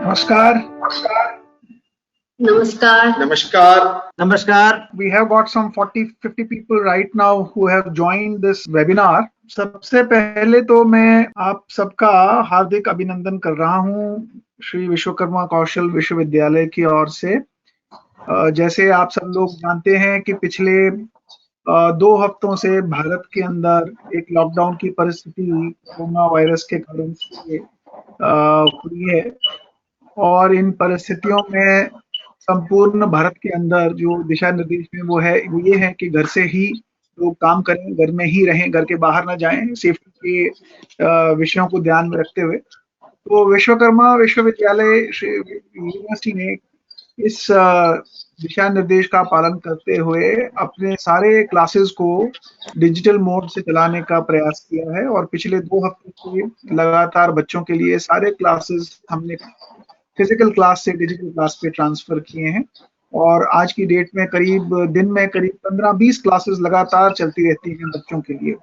Namaskar. Namaskar. Namaskar. Namaskar. We have got some 40-50 people right now who have joined this webinar. सबसे पहले तो मैं आप सबका हार्दिक अभिनंदन कर रहा हूँ श्री विश्वकर्मा कौशल विश्वविद्यालय की ओर से। जैसे आप सब लोग जानते हैं कि पिछले 2 हफ्तों से भारत के अंदर एक लॉकडाउन की परिस्थिति कोरोना वायरस के कारण से हुई है और इन परिस्थितियों में संपूर्ण भारत के अंदर जो दिशा निर्देश में वो ये है कि घर से ही लोग काम करें, घर में ही रहें, घर के बाहर ना जाएं, सेफ्टी के विषयों को ध्यान में रखते हुए। तो विश्वकर्मा विश्वविद्यालय यूनिवर्सिटी ने इस दिशा निर्देश का पालन करते हुए अपने सारे क्लासेस को डिजिटल मोड से चलाने का प्रयास किया है और पिछले 2 हफ्ते से लगातार बच्चों के लिए सारे क्लासेस हमने फिजिकल क्लास से डिजिटल क्लास पे ट्रांसफर किए हैं और आज की डेट में दिन में करीब 15-20 क्लासेस लगातार चलती रहती हैं बच्चों के लिए।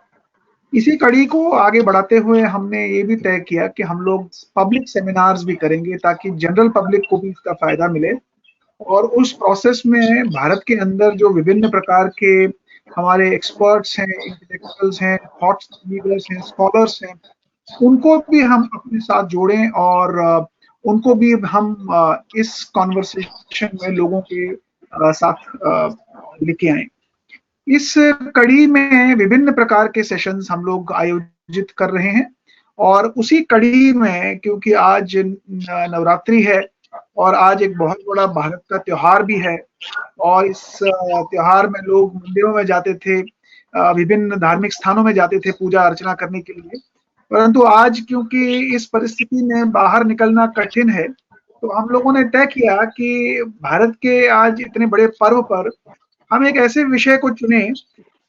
इसी कड़ी को आगे बढ़ाते हुए हमने ये भी तय किया कि हम लोग पब्लिक सेमिनार्स भी करेंगे ताकि जनरल पब्लिक को भी इसका फायदा मिले और उस प्रोसेस में भारत के अंदर जो विभिन्न प्रकार के हमारे एक्सपर्ट्स हैं, इंटेलेक्चुअल्स हैं, थॉट लीडर्स हैं, स्कॉलर्स हैं, उनको भी हम अपने साथ जोड़ें और उनको भी हम इस कॉन्वर्सेशन में लोगों के साथ लेके आए। इस कड़ी में विभिन्न प्रकार के सेशंस हम लोग आयोजित कर रहे हैं और उसी कड़ी में क्योंकि आज नवरात्रि है और आज एक बहुत बड़ा भारत का त्योहार भी है और इस त्योहार में लोग मंदिरों में जाते थे, विभिन्न धार्मिक स्थानों में जाते थे पूजा अर्चना करने के लिए, परंतु आज क्योंकि इस परिस्थिति में बाहर निकलना कठिन है तो हम लोगों ने तय किया कि भारत के आज इतने बड़े पर्व पर हम एक ऐसे विषय को चुने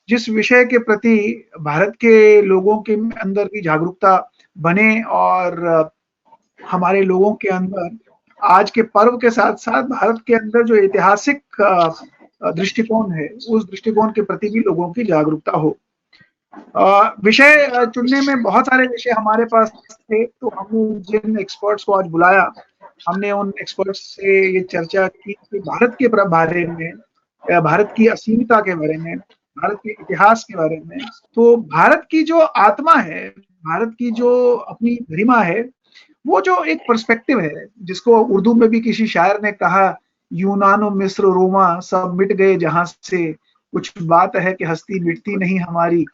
जिस विषय के प्रति भारत के लोगों के अंदर भी जागरूकता बने और हमारे लोगों के अंदर आज के पर्व के साथ साथ भारत के अंदर जो ऐतिहासिक दृष्टिकोण है उस दृष्टिकोण के प्रति भी लोगों की जागरूकता हो। विषय चुनने में बहुत सारे विषय हमारे पास थे तो हमने जिन एक्सपर्ट्स को आज बुलाया हमने उन एक्सपर्ट्स से ये चर्चा की कि भारत के बारे में, भारत की असीमता के बारे में, भारत के इतिहास के बारे में। तो भारत की जो आत्मा है, भारत की जो अपनी गरिमा है, वो जो एक पर्सपेक्टिव है जिसको उर्दू में भी किसी शायर ने कहा, यूनानो मिस्र रोमा सब मिट गए जहां से, कुछ बात है कि हस्ती मिटती नहीं हमारी।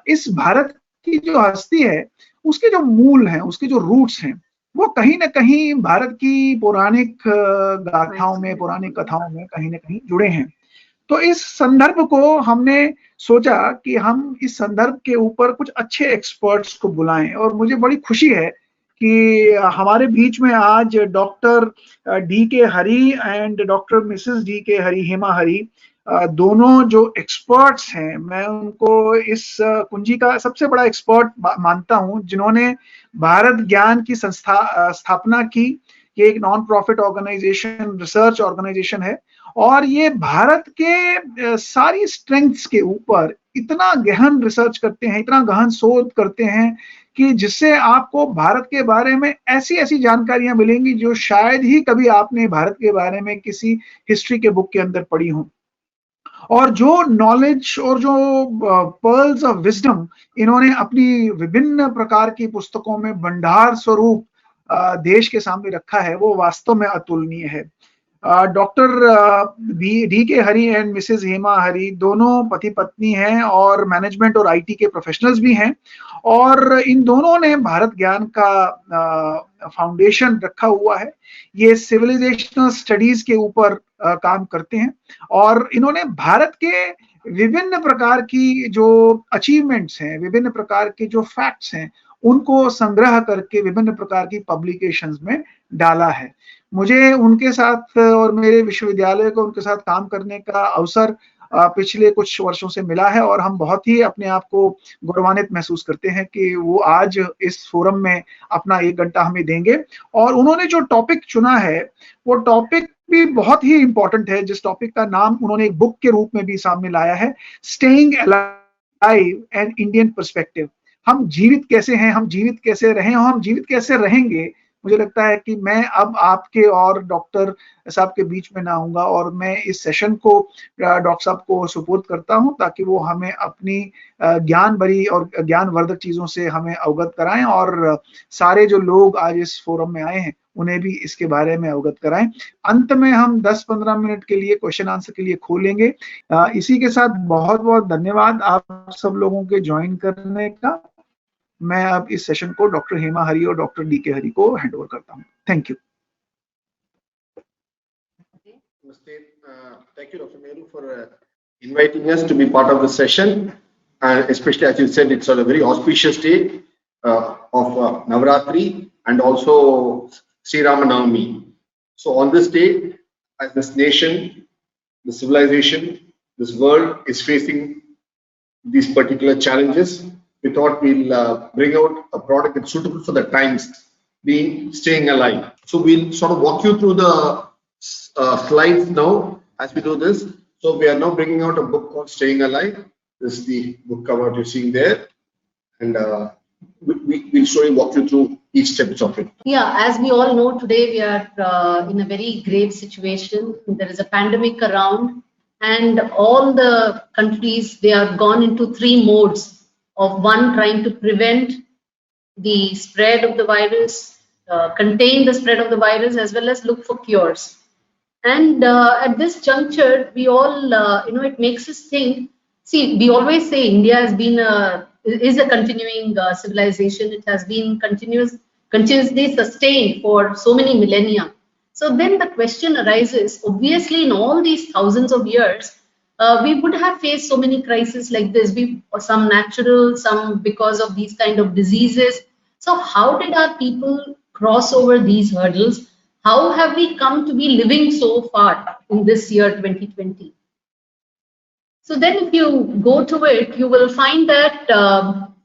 इस भारत की जो हस्ती है उसके जो मूल हैं, उसके जो रूट्स हैं, वो कहीं ना कहीं भारत की पौराणिक गाथाओं में, पौराणिक कथाओं में कहीं ना कहीं जुड़े हैं। तो इस संदर्भ को हमने सोचा कि हम इस संदर्भ के ऊपर कुछ अच्छे एक्सपर्ट्स को बुलाएं और मुझे बड़ी खुशी है कि हमारे बीच में आज Dr.D.K. Hari and doctor Mrs D.K. हरी हेमा हरी दोनों जो एक्सपर्ट्स हैं, मैं उनको इस कुंजी का सबसे बड़ा एक्सपर्ट मानता हूं जिन्होंने भारत ज्ञान की स्थापना की। ये एक non profit organisation, research organisation है और ये भारत के सारी स्ट्रेंथ्स के ऊपर इतना गहन रिसर्च करते हैं, इतना गहन शोध करते हैं कि जिससे आपको भारत के बारे में ऐसी ऐसी जानकारियां मिलेंगी जो शायद ही कभी आपने भारत के बारे में किसी हिस्ट्री के बुक के अंदर पढ़ी हो। और जो नॉलेज और जो पर्ल्स ऑफ विजडम इन्होंने अपनी विभिन्न प्रकार की पुस्तकों में भंडार स्वरूप देश के सामने रखा है, वो वास्तव में अतुलनीय है। Dr.D.K. Hari and Mrs Hema Hari दोनों पति पत्नी हैं और मैनेजमेंट और आईटी के प्रोफेशनल्स भी हैं और इन दोनों ने भारत ज्ञान का फाउंडेशन रखा हुआ है। ये सिविलाइजेशनल स्टडीज के ऊपर काम करते हैं और इन्होंने भारत के विभिन्न प्रकार की जो अचीवमेंट्स हैं, विभिन्न प्रकार के जो फैक्ट्स हैं, उनको संग्रह करके विभिन्न प्रकार की पब्लिकेशंस में डाला है। मुझे उनके साथ और मेरे विश्वविद्यालय को उनके साथ काम करने का अवसर पिछले कुछ वर्षों से मिला है और हम बहुत ही अपने आप को गौरवान्वित महसूस करते हैं कि वो आज इस फोरम में अपना 1 घंटा हमें देंगे। और उन्होंने जो टॉपिक चुना है वो टॉपिक भी बहुत ही इंपॉर्टेंट है, जिस टॉपिक का नाम उन्होंने एक बुक के रूप में भी सामने लाया है, staying alive an Indian perspective. हम जीवित कैसे हैं, हम जीवित कैसे रहें और हम जीवित कैसे रहेंगे मुझे लगता है कि मैं अब आपके और डॉक्टर साहब के बीच में ना आऊंगा और मैं इस सेशन को डॉक्टर साहब को सुपुर्द करता हूं ताकि वो हमें अपनी ज्ञान भरी और ज्ञानवर्धक चीजों से हमें अवगत कराएं और सारे जो लोग आज इस फोरम में आए हैं उन्हें भी इसके बारे में अवगत कराएं। अंत में हम 10-15 मिनट के लिए क्वेश्चन आंसर के लिए खोलेंगे। इसी के साथ बहुत बहुत धन्यवाद आप सब लोगों के ज्वाइन करने का। मैं अब इस सेशन को डॉक्टर हेमा हरि और डॉक्टर डी.के. हरि को हैंड ओवर करता हूं। Thank you. Thank you, Dr. Nehru, for inviting us to be part of the session, and especially as you said, it's on a very auspicious day of Navratri and also Sri Ramanavami. So on this day, as this nation, the civilization, this world is facing these particular challenges, we thought we'll bring out a product that's suitable for the times, being staying alive. So we'll sort of walk you through the slides now as we do this. So we are now bringing out a book called Staying Alive. This is the book cover you're seeing there, and we'll slowly walk you through each step of it. Yeah, as we all know, today we are in a very grave situation. There is a pandemic around, and all the countries, they are gone into three modes of: one, trying to prevent the spread of the virus, contain the spread of the virus, as well as look for cures. And at this juncture, we all, it makes us think. See, we always say India has been is a continuing civilization. It has been continuously sustained for so many millennia. So then the question arises, obviously in all these thousands of years, we would have faced so many crises like this, some natural, some because of these kind of diseases. So how did our people cross over these hurdles? How have we come to be living so far in this year 2020? So then if you go to it, you will find that,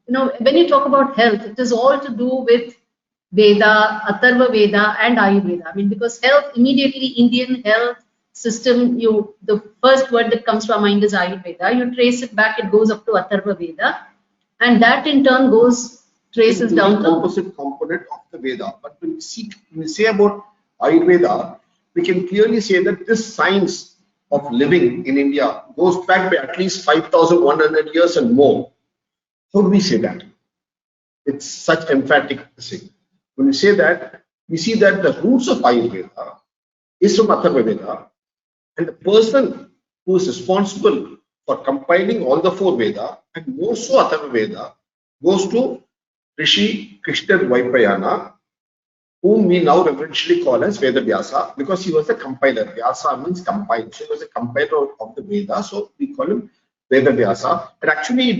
when you talk about health, it is all to do with Veda, Atharva Veda and Ayurveda. I mean, because health, immediately Indian health system, the first word that comes to our mind is Ayurveda. You trace it back, it goes up to Atharva Veda. And that in turn traces down to the opposite component of the Veda. But when we say about Ayurveda, we can clearly say that this science of living in India goes back by at least 5,100 years and more. How do we say that? It's such emphatic thing. When we say that, we see that the roots of Ayurveda is from Atharva Veda, and the person who is responsible for compiling all the four Veda, and more so Atharva Veda, goes to Rishi Krishna Dvaipayana, whom we now reverentially call as Veda Vyasa, because he was a compiler. Vyasa means compile. So he was a compiler of the Veda, so we call him Veda Vyasa. And actually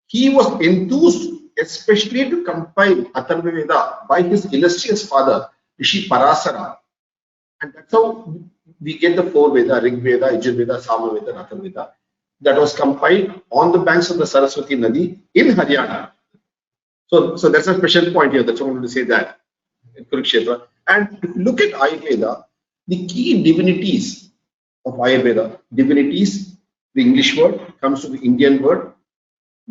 he was enthused especially to compile Atharva Veda by his illustrious father, Rishi Parasara. And that's how we get the four Veda, Rig Veda, Yajur Veda, Sama Veda, and Atharva Veda, that was compiled on the banks of the Saraswati Nadi in Haryana. So that's a special point here. That's why I wanted to say that. In Kurukshetra. And if you look at Ayurveda, the key divinities of Ayurveda, divinities, the English word comes to the Indian word,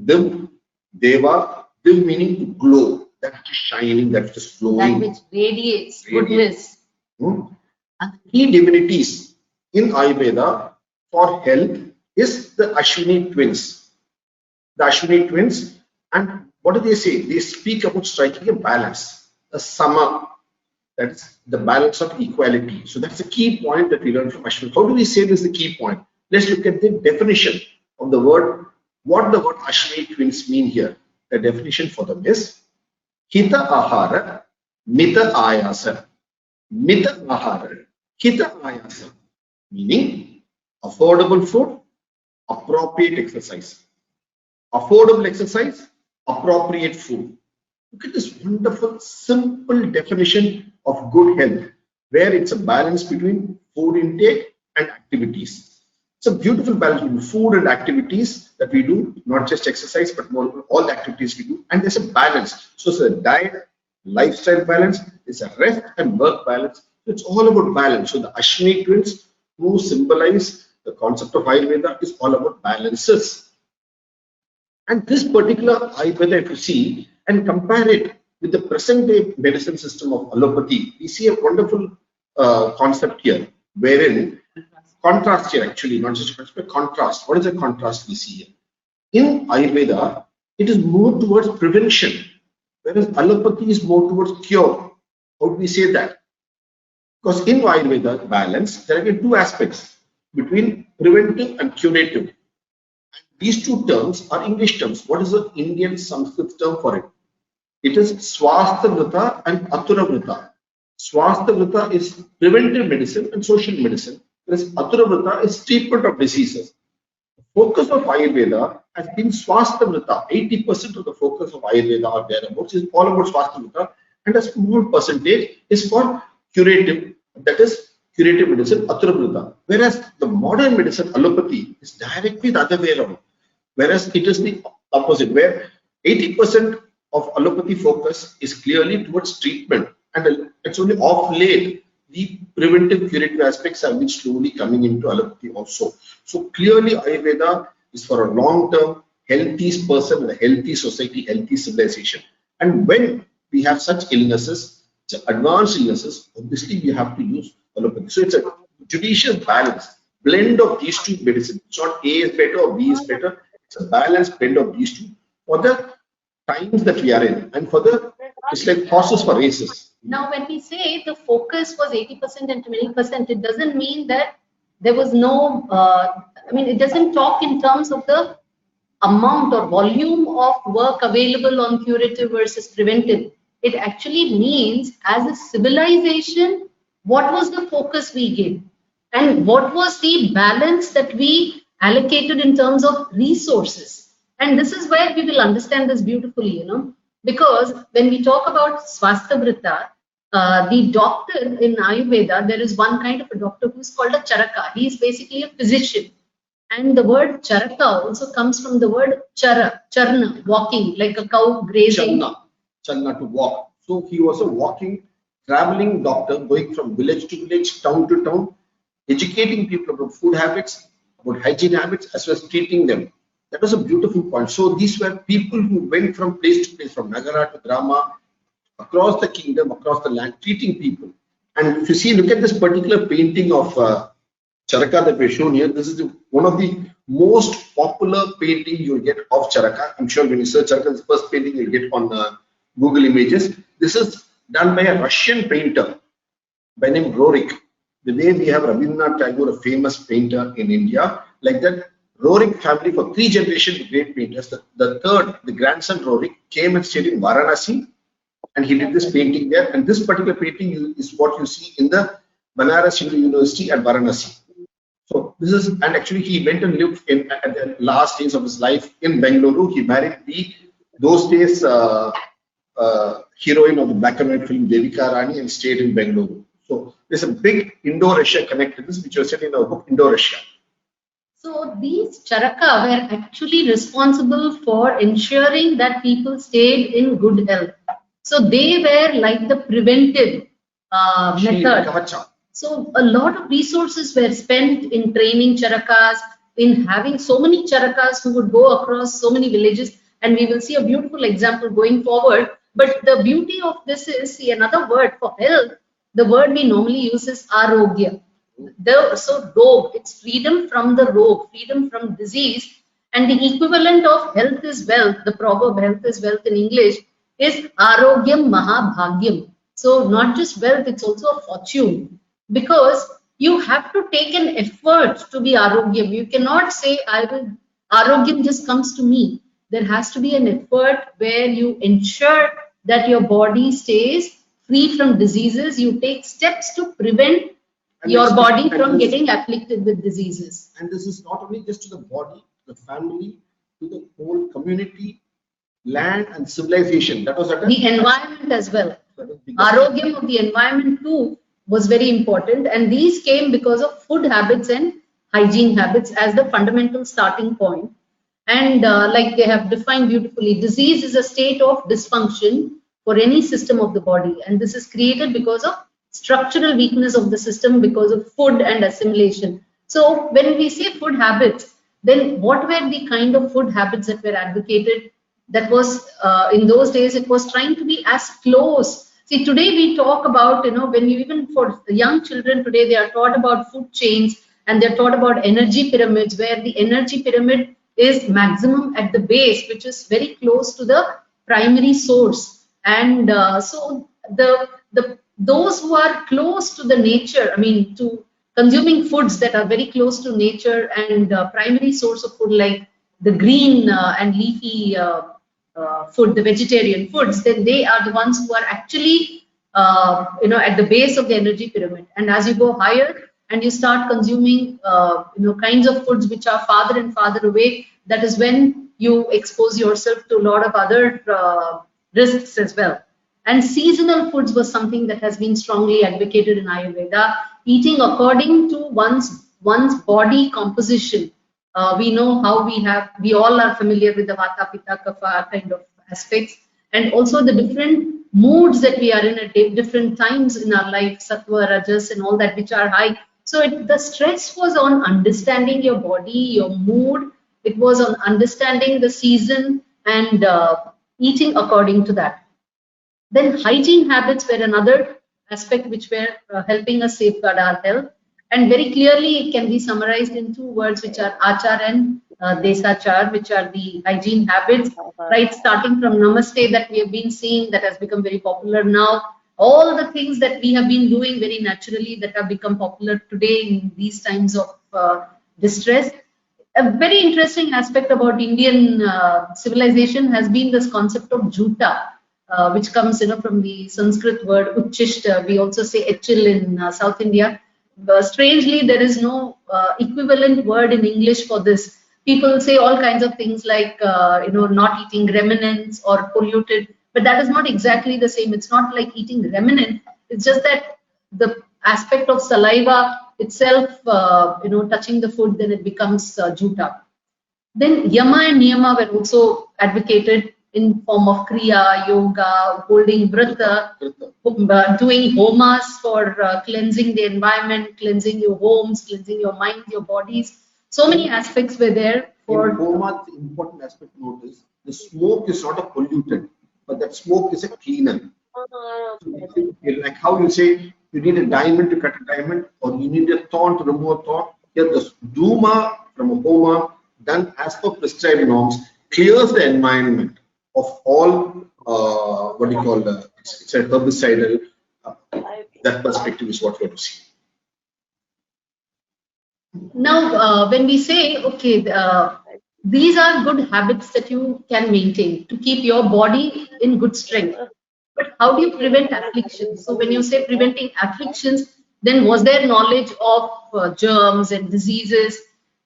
Div, Deva, Div meaning to glow, that which is shining, that which is glowing. That which radiates goodness. And the key divinities in Ayurveda for health is the Ashwini twins. The Ashwini twins, and what do they say? They speak about striking a balance. A sama, that's the balance of equality. So that's the key point that we learned from Ashwini. How do we say this is the key point? Let's look at the definition of the word, what the word Ashwini twins mean here. The definition for them is Hita Ahara, Mita Ayasa. Mita Ahara, Hita Ayasa, meaning affordable food, appropriate exercise. Affordable exercise, appropriate food. Look at this wonderful, simple definition of good health, where it's a balance between food intake and activities. It's a beautiful balance between food and activities that we do, not just exercise, but more all the activities we do. And there's a balance. So it's a diet, lifestyle balance, it's a rest and work balance. It's all about balance. So the Ashwini twins, who symbolize the concept of Ayurveda, is all about balances. And this particular Ayurveda, if you see, and compare it with the present day medicine system of allopathy, we see a wonderful concept here, wherein contrast here actually, not just but contrast. What is the contrast we see here? In Ayurveda, it is more towards prevention, whereas allopathy is more towards cure. How do we say that? Because in Ayurveda balance, there are again two aspects between preventive and curative. And these two terms are English terms. What is the Indian Sanskrit term for it? It is Swasthavrita and Aturavrita. Swasthavrita is preventive medicine and social medicine, whereas Aturavrita is treatment of diseases. The focus of Ayurveda has been Swasthavrita. 80% of the focus of Ayurveda or thereabouts is all about Swasthavrita, and a small percentage is for curative, that is curative medicine, Aturavrita. Whereas the modern medicine, allopathy, is directly the other way around. Whereas it is the opposite, where 80% of allopathy focus is clearly towards treatment, and it's only of late the preventive curative aspects have been slowly coming into allopathy also. So clearly Ayurveda is for a long-term healthy person, a healthy society, healthy civilization. And when we have such illnesses, advanced illnesses, obviously we have to use allopathy. So it's a judicious balance, blend of these two medicines. It's not A is better or B is better. It's a balanced blend of these two for the times that we are in, and for the, it's like horses for races. Now, when we say the focus was 80% and 20%, it doesn't mean that there was no, I mean, it doesn't talk in terms of the amount or volume of work available on curative versus preventive. It actually means, as a civilization, what was the focus we gave? And what was the balance that we allocated in terms of resources? And this is where we will understand this beautifully, you know, because when we talk about Swasthavrita, the doctor in Ayurveda, there is one kind of a doctor who is called a Charaka. He is basically a physician. And the word Charaka also comes from the word Charna, walking, like a cow grazing. Chalna, to walk. So he was a walking, traveling doctor, going from village to village, town to town, educating people about food habits, about hygiene habits, as well as treating them. That was a beautiful point. So these were people who went from place to place, from Nagara to Grama, across the kingdom, across the land, treating people. And if you see, look at this particular painting of Charaka that we're shown here. This is one of the most popular painting you'll get of Charaka. I'm sure when you search Charaka, it's the first painting you'll get on Google Images. This is done by a Russian painter by name Rorik. The way we have Rabindranath Tagore, a famous painter in India, like that, Rorik family for 3 generations of great painters. The third, the grandson Rorik, came and stayed in Varanasi, and he did this painting there. And this particular painting is what you see in the Banaras Hindu University at Varanasi. So this is, and actually he went and lived in at the last days of his life in Bengaluru. He married those days heroine of the black and white film Devika Rani, and stayed in Bengaluru. So there's a big Indo-Russia connectedness, which was said in our book Indo-Russia. So these Charaka were actually responsible for ensuring that people stayed in good health. So they were like the preventive method. So a lot of resources were spent in training Charakas, in having so many Charakas who would go across so many villages, and we will see a beautiful example going forward. But the beauty of this is, see, another word for health, the word we normally use is arogya. So rog, it's freedom from the rogue, freedom from disease, and the equivalent of health is wealth, the proverb health is wealth in English, is arogyam mahabhagyam. So not just wealth, it's also a fortune, because you have to take an effort to be arogyam. You cannot say, arogyam just comes to me. There has to be an effort where you ensure that your body stays free from diseases. You take steps to prevent your body from getting afflicted with diseases. And this is not only just to the body, the family, to the whole community, land and civilization. That was the environment as well. Arogyam of the environment too was very important, and these came because of food habits and hygiene habits as the fundamental starting point. And like they have defined beautifully, disease is a state of dysfunction for any system of the body, and this is created because of structural weakness of the system, because of food and assimilation. So when we say food habits, then what were the kind of food habits that were advocated? that was in those days, it was trying to be as close. See, today we talk about, when you, even for the young children today, they are taught about food chains and they're taught about energy pyramids, where the energy pyramid is maximum at the base, which is very close to the primary source. And so those who are close to the nature, I mean, to consuming foods that are very close to nature and primary source of food, like the green and leafy food, the vegetarian foods, then they are the ones who are actually, at the base of the energy pyramid. And as you go higher and you start consuming, kinds of foods which are farther and farther away, that is when you expose yourself to a lot of other risks as well. And seasonal foods was something that has been strongly advocated in Ayurveda, eating according to one's body composition. We know how we all are familiar with the Vata, Pitta, Kapha kind of aspects, and also the different moods that we are in at different times in our life, Sattva, Rajas, and all that, which are high. So the stress was on understanding your body, your mood. It was on understanding the season and eating according to that. Then hygiene habits were another aspect which were helping us safeguard our health. And very clearly, it can be summarized in two words, which are achar and desachar, which are the hygiene habits, right? Starting from namaste that we have been seeing, that has become very popular now. All the things that we have been doing very naturally that have become popular today in these times of distress. A very interesting aspect about Indian civilization has been this concept of juta, which comes, from the Sanskrit word uchishta. We also say echil in South India. Strangely, there is no equivalent word in English for this. People say all kinds of things like, not eating remnants or polluted, but that is not exactly the same. It's not like eating remnant. It's just that the aspect of saliva itself, touching the food, then it becomes juta. Then yama and niyama were also advocated in form of kriya, yoga, holding vrata, doing homas for cleansing the environment, cleansing your homes, cleansing your mind, your bodies. So many aspects were there for homa. The important aspect to note is the smoke is not a pollutant, but that smoke is a cleaner. Like how you say you need a diamond to cut a diamond, or you need a thorn to remove a thorn. Here, the duma from a homa done as per prescribed norms clears the environment of all it's a herbicidal. That perspective is what we have to see. Now, when we say, okay, these are good habits that you can maintain to keep your body in good strength. But how do you prevent afflictions? So when you say preventing afflictions, then was there knowledge of germs and diseases?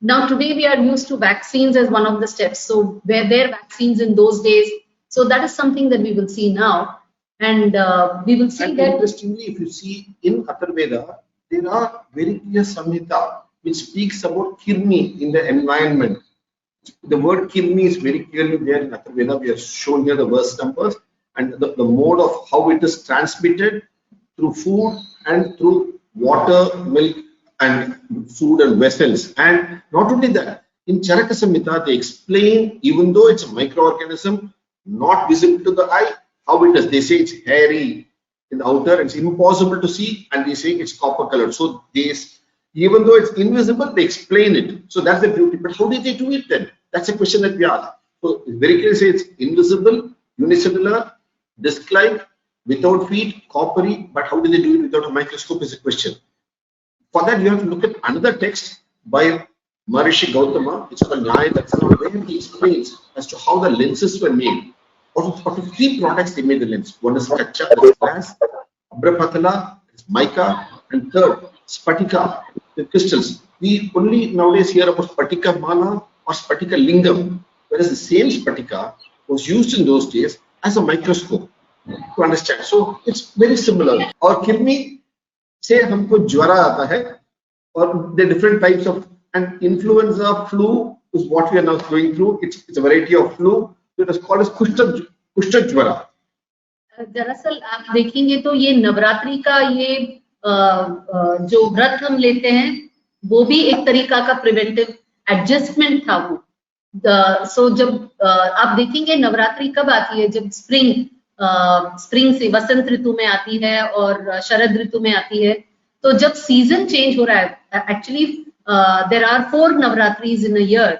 Now, today we are used to vaccines as one of the steps. So were there vaccines in those days? So that is something that we will see now. And we will see that. Interestingly, if you see in Atharveda, there are very clear samhita which speaks about kirmi in the environment. The word kirmi is very clearly there in Atharveda. We have shown here the verse numbers and the mode of how it is transmitted through food and through water, milk, and food and vessels. And not only that, in Charaka Samhita, they explain, even though it's a microorganism, not visible to the eye, how it is. They say it's hairy in the outer, it's impossible to see, and they say it's copper colored. So even though it's invisible, they explain it. So that's the beauty. But how did they do it then? That's a question that we ask. So it's very clear to say it's invisible, unicellular, disc-like, without feet, coppery. But how did they do it without a microscope is a question. For that, you have to look at another text by Maharishi Gautama. It's called Nyaya Darsana, where he explains as to how the lenses were made. Out of three products, they made the lens. One is kacha, glass, abrapathala, mica, and third, spatika, the crystals. We only nowadays hear about spatika mala or spatika lingam, whereas the same spatika was used in those days as a microscope to understand. So it's very similar. Or kirmi, say हमको ज्वरा आता है, or the different types of, and influenza, flu is what we are now going through. It's a variety of flu. It is called as कुष्ठ ज्वरा. दरअसल आप देखेंगे तो ये नवरात्रि का ये जो व्रत हम लेते हैं वो भी एक तरीका का प्रिवेंटिव एडजस्टमेंट था सो जब आप देखेंगे नवरात्रि कब आती है, जब स्प्रिंग से वसंत ऋतु में आती है और शरद ऋतु में आती है। तो जब सीजन चेंज हो रहा है, actually there are 4 Navratris in a year,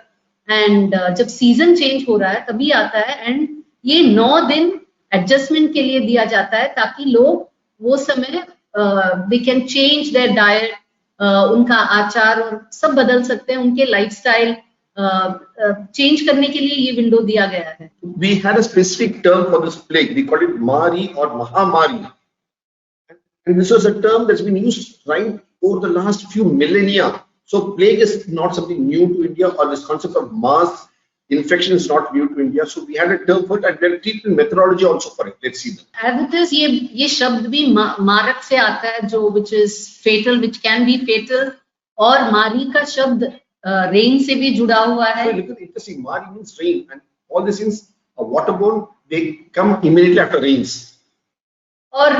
and जब सीजन चेंज हो रहा है तभी आता है, एंड ये 9 दिन एडजस्टमेंट के लिए दिया जाता है ताकि लोग वो समय they can change their diet, उनका आचार और सब बदल सकते हैं, उनके लाइफस्टाइल चेंज करने के लिए ये विंडो दिया गया है। We had a specific term for this plague. We called it Mari or Mahamari. And this was a term that's been used right over the last few millennia. So plague is not something new to India, or this concept of mass infection is not new to India. So we had a term for it, and we had a treatment methodology also for it. Let's see that. As it is, ये शब्द भी मारक से आता है, जो which is fatal, which can be fatal, और मारी का शब्द रेन से भी जुड़ा हुआ है। So look at interesting. Mari means rain, and all these things are waterborne. They come immediately after rains. और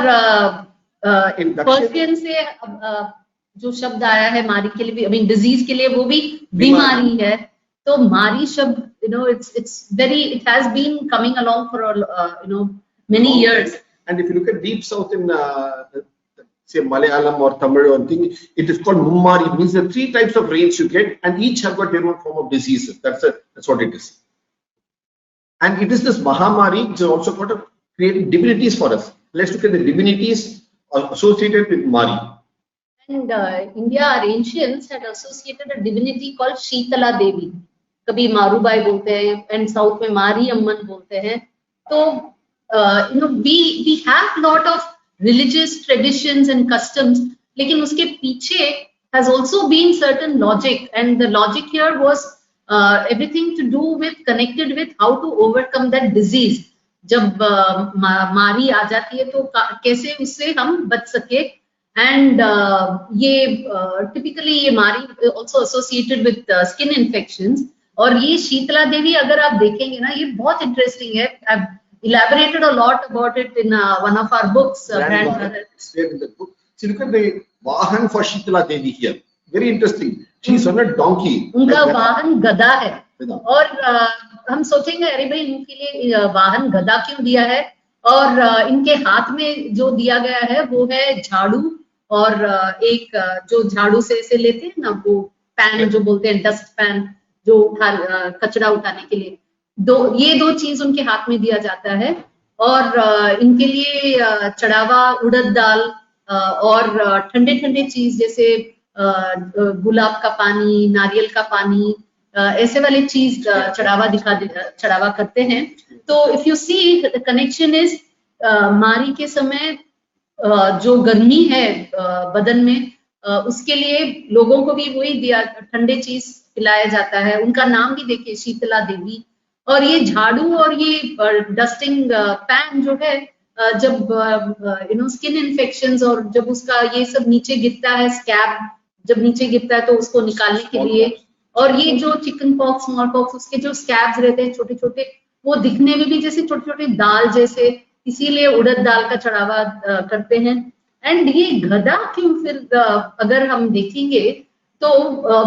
पर्शियन से जो शब्द आया है मारी के लिए भी, I mean डिजीज के लिए, वो भी बीमारी है। तो मारी शब्द, you know, it has been coming along for many years. And if you look at deep south in say Malayalam or Tamil or thing, it is called Mummari. It means there are 3 types of rains you get, and each have got their own form of diseases. That's what it is. And it is this Mahamari which is also got to create divinities for us. Let's look at the divinities associated with Mari. And India, our ancients had associated a divinity called Sheetala Devi. कभी मारूबाई बोलते हैं, and south में मारी अम्मन बोलते हैं। तो we have lot of religious traditions and customs, लेकिन उसके पीछे has also been certain logic, and the logic here was everything to do with, connected with how to overcome that disease. जब मारी आ जाती है तो कैसे उससे हम बच सके, एंड ये टिपिकली ये मारी also associated with skin infections। और ये शीतला देवी अगर आप देखेंगे ना, ये बहुत इंटरेस्टिंग है। I've elaborated a lot about it in one of our books, Grand Bharat. In the book. See, look at the Vahan for Sheetala Devi here. Very interesting. She's on a donkey. उनका वाहन गदा है, और हम सोचेंगे अरे भाई इनके लिए वाहन गदा क्यों दिया है, और इनके हाथ में जो दिया गया है वो है झाड़ू, और एक जो झाड़ू से लेते हैं ना, वो पैन जो बोलते हैं, डस्ट पैन, जो कचरा उठाने के लिए, ये दो चीज उनके हाथ में दिया जाता है। और इनके लिए चढ़ावा उड़द दाल और ठंडे ठंडे चीज जैसे गुलाब का पानी, नारियल का पानी, ऐसे वाले चीज चढ़ावा करते हैं। तो if you see the connection is, मारी के समय जो गर्मी है बदन में, उसके लिए लोगों को भी वही दिया, ठंडे चीज पिलाया जाता है। उनका नाम भी देखिए, शीतला देवी। और ये झाड़ू और ये डस्टिंग पैन जो है, जब स्किन इन्फेक्शंस और जब उसका ये सब नीचे गिरता है, स्कैब जब नीचे गिरता है तो उसको निकालने के लिए, और ये जो चिकन पॉक्स, स्मॉल पॉक्स, उसके जो स्कैब्स रहते हैं छोटे छोटे, वो दिखने में भी जैसे छोटे छोटे दाल जैसे, इसीलिए उड़द दाल का चढ़ावा करते हैं। एंड ये गदा क्यों, फिर अगर हम देखेंगे तो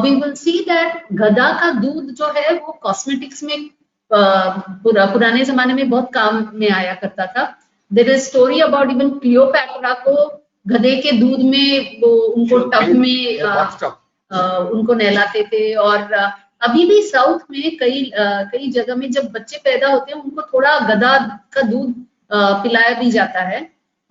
वी विल सी दैट गदा का दूध जो है वो कॉस्मेटिक्स में पुराने जमाने में बहुत काम में आया करता था। There is story about even Cleopatra को गधे के दूध में वो उनको टब में उनको नहलाते थे। और अभी भी साउथ में कई जगह में जब बच्चे पैदा होते हैं उनको थोड़ा गधा का दूध पिलाया भी जाता है।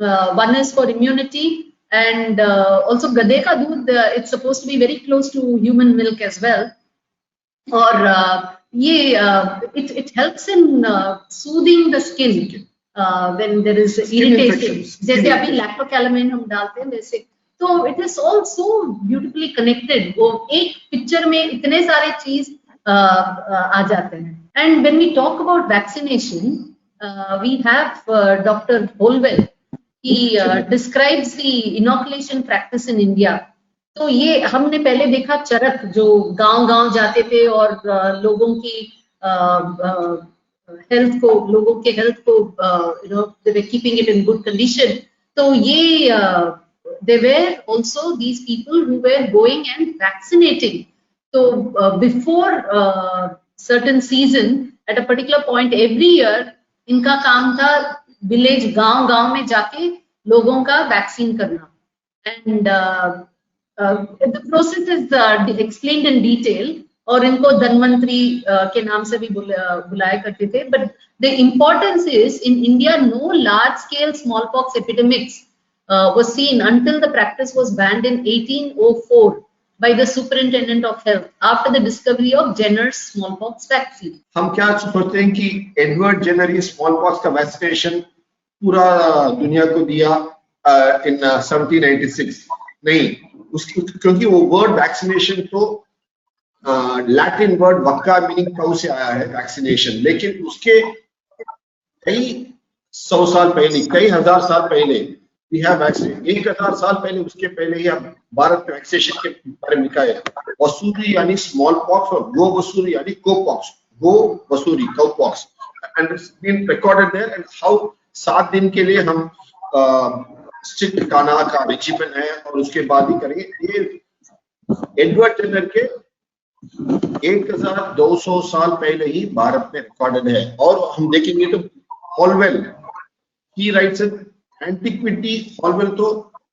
One is for immunity, and also गधे का दूध it's supposed to be very close to human milk as well. और ये it helps in soothing the skin when there is irritation, जैसे अभी लैक्टोकैलामाइन हम डालते हैं वैसे। तो it is all so beautifully connected, वो एक पिक्चर में इतने सारे चीज आ जाते हैं। And when we talk about vaccination, we have doctor Holwell, he describes the inoculation practice in India. तो ये हमने पहले देखा चरक, जो गांव-गांव जाते थे और लोगों की हेल्थ को they were keeping it in good condition। तो ये they were also these people who were going and vaccinating। तो before certain season at a particular point every year, इनका काम था विलेज गांव में जाके लोगों का वैक्सीन करना, and the process is explained in detail, और इनको धन्वंतरी के नाम से भी बुलाया करते थे. But the importance is in India no large scale smallpox epidemics was seen until the practice was banned in 1804 by the superintendent of health after the discovery of Jenner's smallpox vaccine. हम क्या सोचते हैं कि Edward Jenner ये smallpox का vaccination पूरा दुनिया को दिया इन 1796. नहीं, उसकी क्योंकि वो वर्ड वैक्सीनेशन तो लैटिन वर्ड वक्का मीनिंग काउ से आया है वैक्सीनेशन, लेकिन उसके कई 100 साल पहले, कई हजार साल पहले वी हैव वैक्सीन. 1000 साल पहले, उसके पहले ही हम भारत में वैक्सीनेशन के बारे में लिखा है. वसूरी यानी स्मॉल पॉक्स और गो वसूरी यानी कोपॉक्स, गो वसूरी cowpox, and it's been recorded there. And how 7 दिन के लिए हम स्ट्रिक्ट खाना का रेजिमेंट है और उसके बाद ही करेंगे. ये एडवर्ड जेनर के 1200 साल पहले ही भारत में रिकॉर्डेड है. और हम देखेंगे तो हॉलवेल ही राइट्स एंटिक्विटी. हॉलवेल तो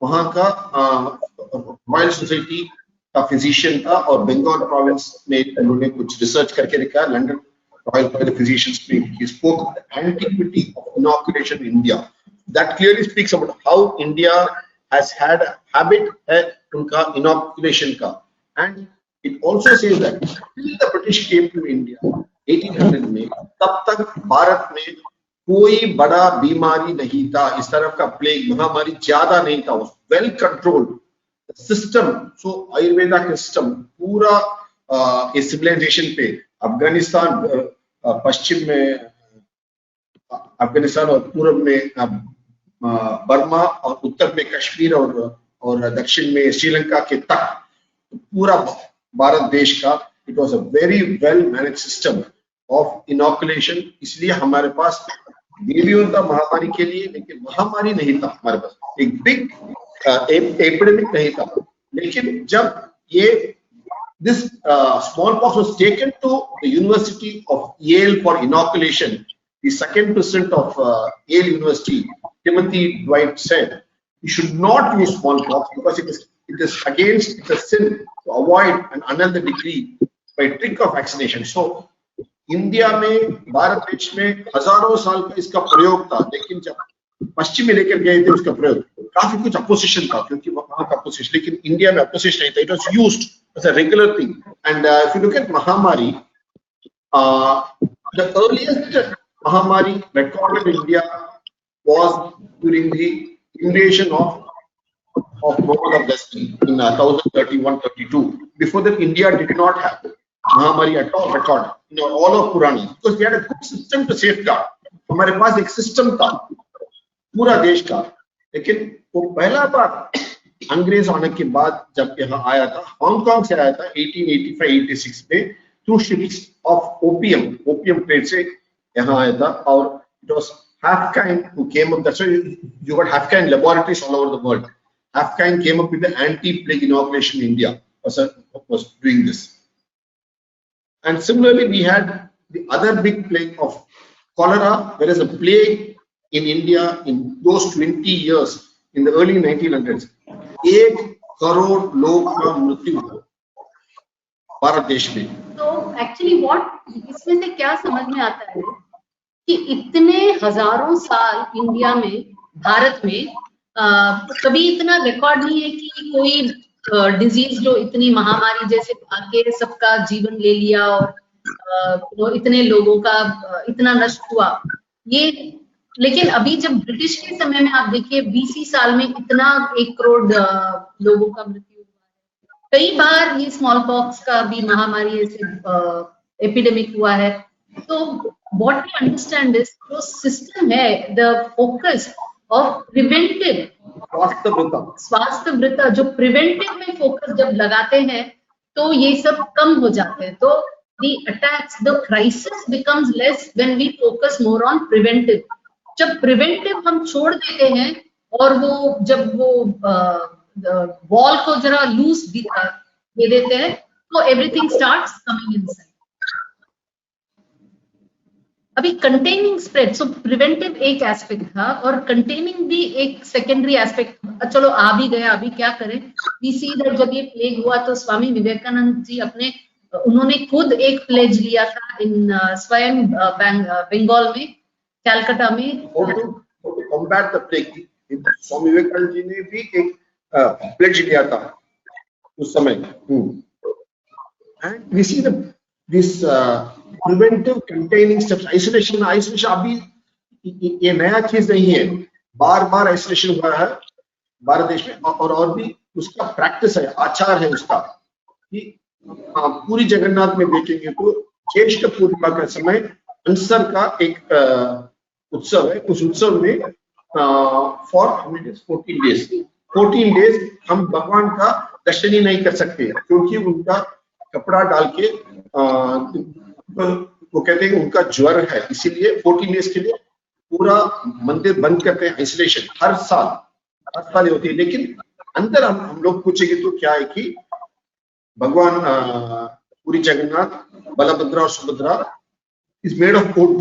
वहां का रॉयल सोसाइटी का फिजिशियन था और बंगाल प्रोविंस में उन्होंने कुछ रिसर्च करके लिखा. लंदन रॉयल फिजिशियंस में he spoke antiquity of inoculation in India. That clearly speaks about how India has had habit है उनका इनॉकुलेशन का. And it also says that till the British came to India 1800 में, तब तक भारत में कोई बड़ा बीमारी नहीं था. इस तरफ का प्लेग महामारी ज्यादा नहीं था. Well controlled system. So Ayurveda का सिस्टम पूरा इस सिविलाइजेशन पे अफगानिस्तान, पश्चिम में अफगानिस्तान और पूर्व में बर्मा और उत्तर में कश्मीर और दक्षिण में श्रीलंका के तक पूरा भारत देश का it was a very well manage system of inoculation. इसलिए हमारे पास बीमारियों था महामारी के लिए, लेकिन महामारी नहीं था हमारे पास, एक बिग एपिडेमिक नहीं था. लेकिन जब ये this smallpox was taken to the university of Yale for inoculation, the second president of Yale University Timothy Dwight said you should not use smallpox because it is against, it's a sin to avoid and annul the decree by trick of vaccination. So India में, भारत देश में हजारों साल का इसका प्रयोग था, लेकिन जब पश्चिम में लेकर गए थे उसका प्रयोग, काफी कुछ अपोजिशन था क्योंकि वहां का अपोजिशन, लेकिन इंडिया में अपोजिशन नहीं था. It was used as a regular thing. And if you look at महामारी, द अर्लीस्ट महामारी recorded in India was during the invasion of Muhammad of Destiny in 1031-32. Before that, India did not have Mahamari at all record in all of Purana because we had a good system to safeguard. हमारे पास एक system था पूरा देश का. लेकिन वो पहला बार अंग्रेज आने के बाद जब यहाँ आया था, हांगकांग से आया था 1885-86 में through ships of opium trade से यहाँ आया था. और it was Hafkind who came up. That's why you got Hafkind laboratories all over the world. Hafkind came up with the anti-plague inoculation in India. Was doing this. And similarly, we had the other big plague of cholera. Whereas a plague in India in those 20 years, in the early 1900s, 1 crore लोग का मृत्यु हुआ भारत देश में. So actually, what इसमें से क्या समझ में आता है कि इतने हजारों साल इंडिया में, भारत में कभी इतना रिकॉर्ड नहीं है कि कोई डिजीज जो इतनी महामारी जैसे आके सबका जीवन ले लिया और इतने लोगों का इतना नष्ट हुआ ये. लेकिन अभी जब ब्रिटिश के समय में आप देखिए 20 साल में इतना 1 करोड़ लोगों का मृत्यु हुआ है. कई बार ये स्मॉल पॉक्स का भी महामारी ऐसे एपिडेमिक हुआ है. तो what we understand is जो सिस्टम है, the focus of preventive स्वास्थ्य वृत्ता, जो प्रिवेंटिव में फोकस जब लगाते हैं तो ये सब कम हो जाते हैं. तो the attacks, the crisis becomes less when we focus more on preventive. जब प्रिवेंटिव हम छोड़ देते हैं और वो जब वो बॉल को जरा लूज दे देते हैं तो everything starts coming inside. अभी कंटेनिंग स्प्रेड, सो प्रिवेंटिव एक एस्पेक्ट था और कंटेनिंग भी एक सेकेंडरी एस्पेक्ट। चलो आ भी गया, अभी क्या करें। वी सी दैट जब ये प्लेग हुआ तो स्वामी विवेकानंद जी उन्होंने खुद एक प्लेज लिया था इन स्वयं बंगाल में, कैलकाटा में। to combat the plague, Swami Vivekananda ji ने भी एक प्लेज लिया था उस समय। And we see this preventive containing steps, isolation अभी ये नया चीज नहीं है, बार बार आइसोलेशन हुआ है भारत देश में, और भी उसका प्रैक्टिस है, आचार है उसका, कि पूरी जगन्नाथ में देखेंगे तो ज्येष्ठ पूर्णिमा का समय अंसर का एक उत्सव है। उस उत्सव में फॉर 14 डेज हम भगवान का दर्शन ही नहीं कर सकते, क्योंकि उनका कपड़ा डाल के वो कहते हैं उनका ज्वर है, इसीलिए 14 डेज के लिए पूरा मंदिर बंद करते हैं। आइसोलेशन हर साल होती है, लेकिन अंदर हम लोग पूछेंगे तो क्या है कि भगवान पूरी जगन्नाथ, बलभद्रा और Subhadra is made of wood,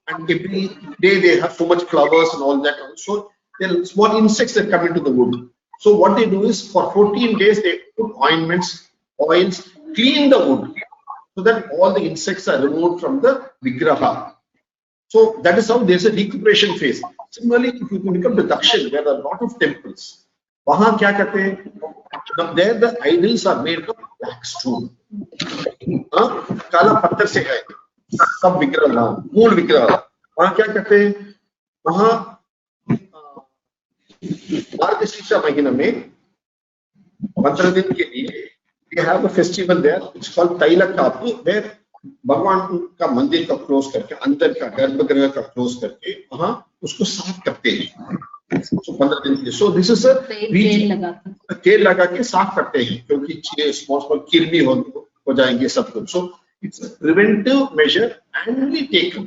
and every day they have so much flowers and all that. So there are small insects that come into the wood. So what they do is for 14 days they put ointments, oils, clean the wood so that all the insects are removed from the vigraha. So that is how there's a recuperation phase. Similarly, if you become the Dakshin, there are a lot of temples. वहां क्या करते हैं? There the idols are made of black stone. काला पत्थर से है सब विग्रह, मूल विग्रह। वहां क्या करते हैं? वहां मार्गशीर्ष महीना में 15 दिन के लिए they have a festival there, it's called तैलकापु, where भगवान का मंदिर का क्लोज करके, अंदर का गर्भगृह का क्लोज करके वहां उसको साफ करते हैं। So 15 दिन के लिए। So this is a तेल लगा के साफ करते हैं, क्योंकि स्मॉल किरमी हो जाएंगे सब कुछ। So it's a preventive measure annually taken,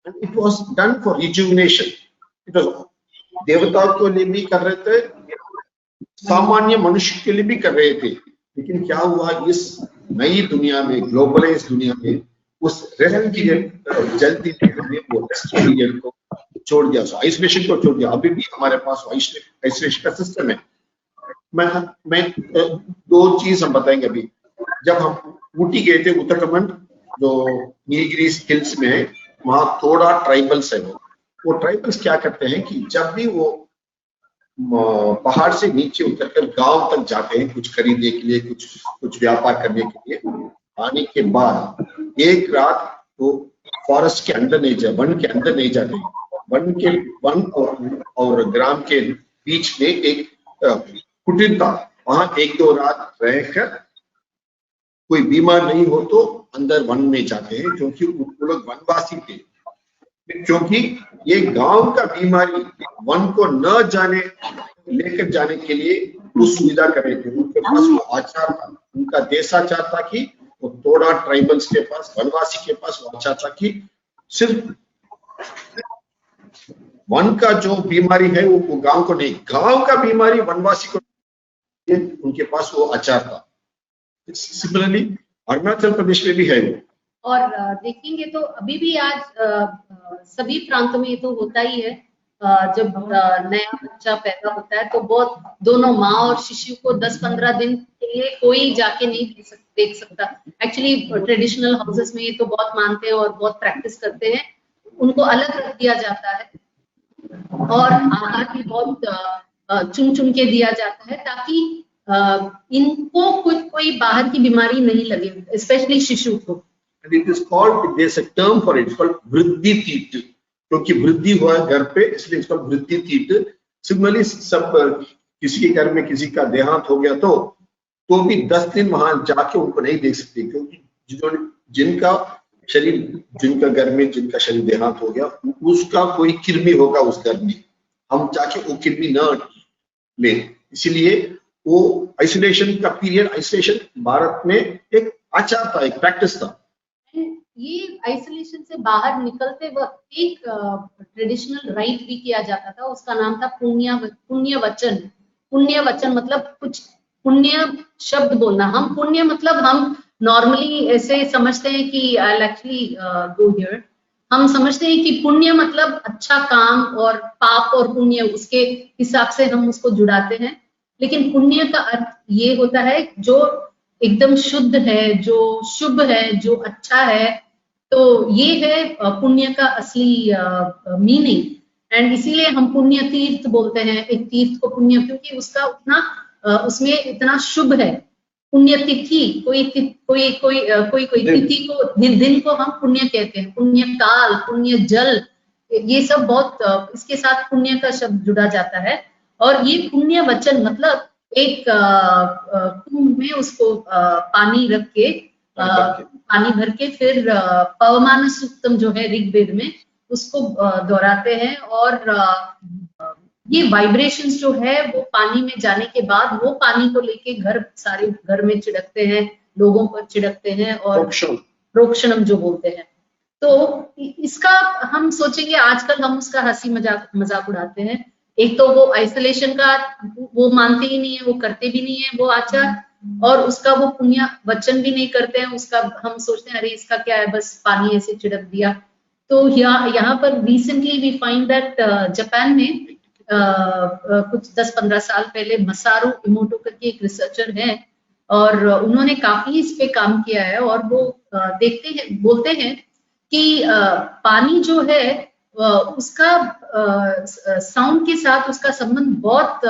and it was done for rejuvenation. It was देवताओं के लिए भी कर रहे थे, सामान्य मनुष्य के लिए भी कर रहे थे, लेकिन क्या हुआ इस नई दुनिया में, ग्लोबलाइज दुनिया में, उस रेस्ट पीरियड जल्दी में वो रेस्ट पीरियड को छोड़ दिया, आइसोलेशन को छोड़ दिया। अभी भी हमारे पास आइसोलेशन का सिस्टम है। मैं दो चीज हम बताएंगे अभी। जब हम ऊटी गए थे, उत्तराखंड जो नीलगिरीज हिल्स में है, वहां थोड़ा ट्राइबल्स है। वो ट्राइबल्स क्या करते हैं कि जब भी वो पहाड़ से नीचे उतरकर गांव तक जाते हैं कुछ खरीदने के लिए, कुछ व्यापार करने के लिए, आने के बाद एक रात वो फॉरेस्ट के अंदर नहीं जाते, वन के अंदर नहीं जाते। वन और ग्राम के बीच में एक कुटीर था, वहां 1-2 रात रहकर कोई बीमार नहीं हो तो अंदर वन में जाते हैं, क्योंकि वो लोग वनवासी थे। क्योंकि ये गांव का बीमारी वन को न जाने लेकर जाने के लिए वो सुविधा कर रहे थे। उनके पास वो आचार था, उनका देशाचार था कि वो थोड़ा ट्राइबल्स के पास, वनवासी के पास वो आचार था कि सिर्फ वन का जो बीमारी है वो गांव को नहीं, गांव का बीमारी वनवासी को, उनके पास वो आचार था। सिमिलरली अरुणाचल प्रदेश में भी है वो। और देखेंगे तो अभी भी आज सभी प्रांतों में तो होता ही है, जब नया बच्चा पैदा होता है तो बहुत दोनों माँ और शिशु को 10-15 दिन के लिए कोई जाके नहीं देख सकता। एक्चुअली ट्रेडिशनल हाउसेस में ये तो बहुत मानते हैं और बहुत प्रैक्टिस करते हैं, उनको अलग रख दिया जाता है और आहार भी बहुत चुन के दिया जाता है, ताकि इनको कोई बाहर की बीमारी नहीं लगे, स्पेशली शिशु को। And it is called, there's a term for it, it's called वृद्धि तीर्थ, क्योंकि वृद्धि हुआ घर पे, इसलिए इसका वृद्धि तीर्थ। सिमिलरली सब किसी के घर में किसी का देहांत हो गया तो भी 10 दिन वहां जाके उनको नहीं देख सकते, क्योंकि जिनका घर में जिनका शरीर देहांत हो गया, उसका कोई कृमि होगा उस घर में, हम जाके वो कृमि न ले। इसीलिए वो आइसोलेशन का पीरियड, आइसोलेशन भारत में एक आचार था, एक प्रैक्टिस था। ये आइसोलेशन से बाहर निकलते वक्त एक ट्रेडिशनल राइट भी किया जाता था, उसका नाम था पुण्य वचन। पुण्य वचन मतलब कुछ पुण्य शब्द बोलना। हम पुण्य मतलब हम नॉर्मली ऐसे समझते हैं कि आई एक्चुअली गो हियर, हम समझते हैं कि पुण्य मतलब अच्छा काम, और पाप और पुण्य उसके हिसाब से हम उसको जुड़ाते हैं। लेकिन पुण्य का अर्थ ये होता है जो एकदम शुद्ध है, जो शुभ है, जो अच्छा है। तो ये है पुण्य का असली मीनिंग। एंड इसीलिए हम पुण्य तीर्थ बोलते हैं, एक तीर्थ को पुण्य, क्योंकि उसका उतना उसमें इतना शुभ है। पुण्य तिथि, कोई तिथि को, दिन को हम पुण्य कहते हैं, पुण्य काल, पुण्य जल, ये सब बहुत इसके साथ पुण्य का शब्द जुड़ा जाता है। और ये पुण्य वचन मतलब एक कुंभ में उसको पानी रख के, पानी भर के, फिर पवमान सूक्तम जो है ऋग्वेद में, उसको दोहराते हैं। और ये वाइब्रेशंस जो है वो पानी में जाने के बाद वो पानी को लेके सारे घर में छिड़कते हैं, लोगों पर छिड़कते हैं, और प्रोक्षणम जो बोलते हैं। तो इसका हम सोचेंगे, आजकल हम उसका हंसी मजाक उड़ाते हैं। एक तो वो आइसोलेशन का वो मानते ही नहीं है, वो करते भी नहीं है वो आचार, और उसका वो पुण्य वचन भी नहीं करते हैं। उसका हम सोचते हैं अरे इसका क्या है, बस पानी ऐसे छिड़क दिया। तो यहाँ पर recently we find that Japan में कुछ 10-15 साल पहले मसारू इमोटो करके एक रिसर्चर है, और उन्होंने काफी इस पे काम किया है। और वो बोलते हैं कि पानी जो है उसका साउंड के साथ उसका संबंध बहुत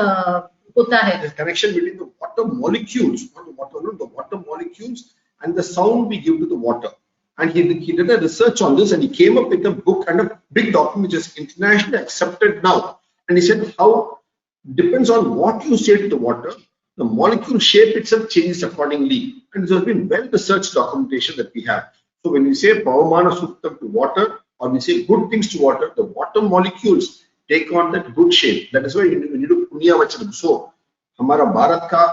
होता है। The connection between the water molecules, not the water molecules and the sound we give to the water. And he did a research on this, and he came up with a book and a big document which is internationally accepted now. And he said how depends on what you say to the water, the molecule shape itself changes accordingly. And this has been well researched documentation that we have. So when we say Pavamana Suktam to water, or we say good things to water, the water molecules take on that good shape. That is why we need to punya vachanam. So हमारा भारत का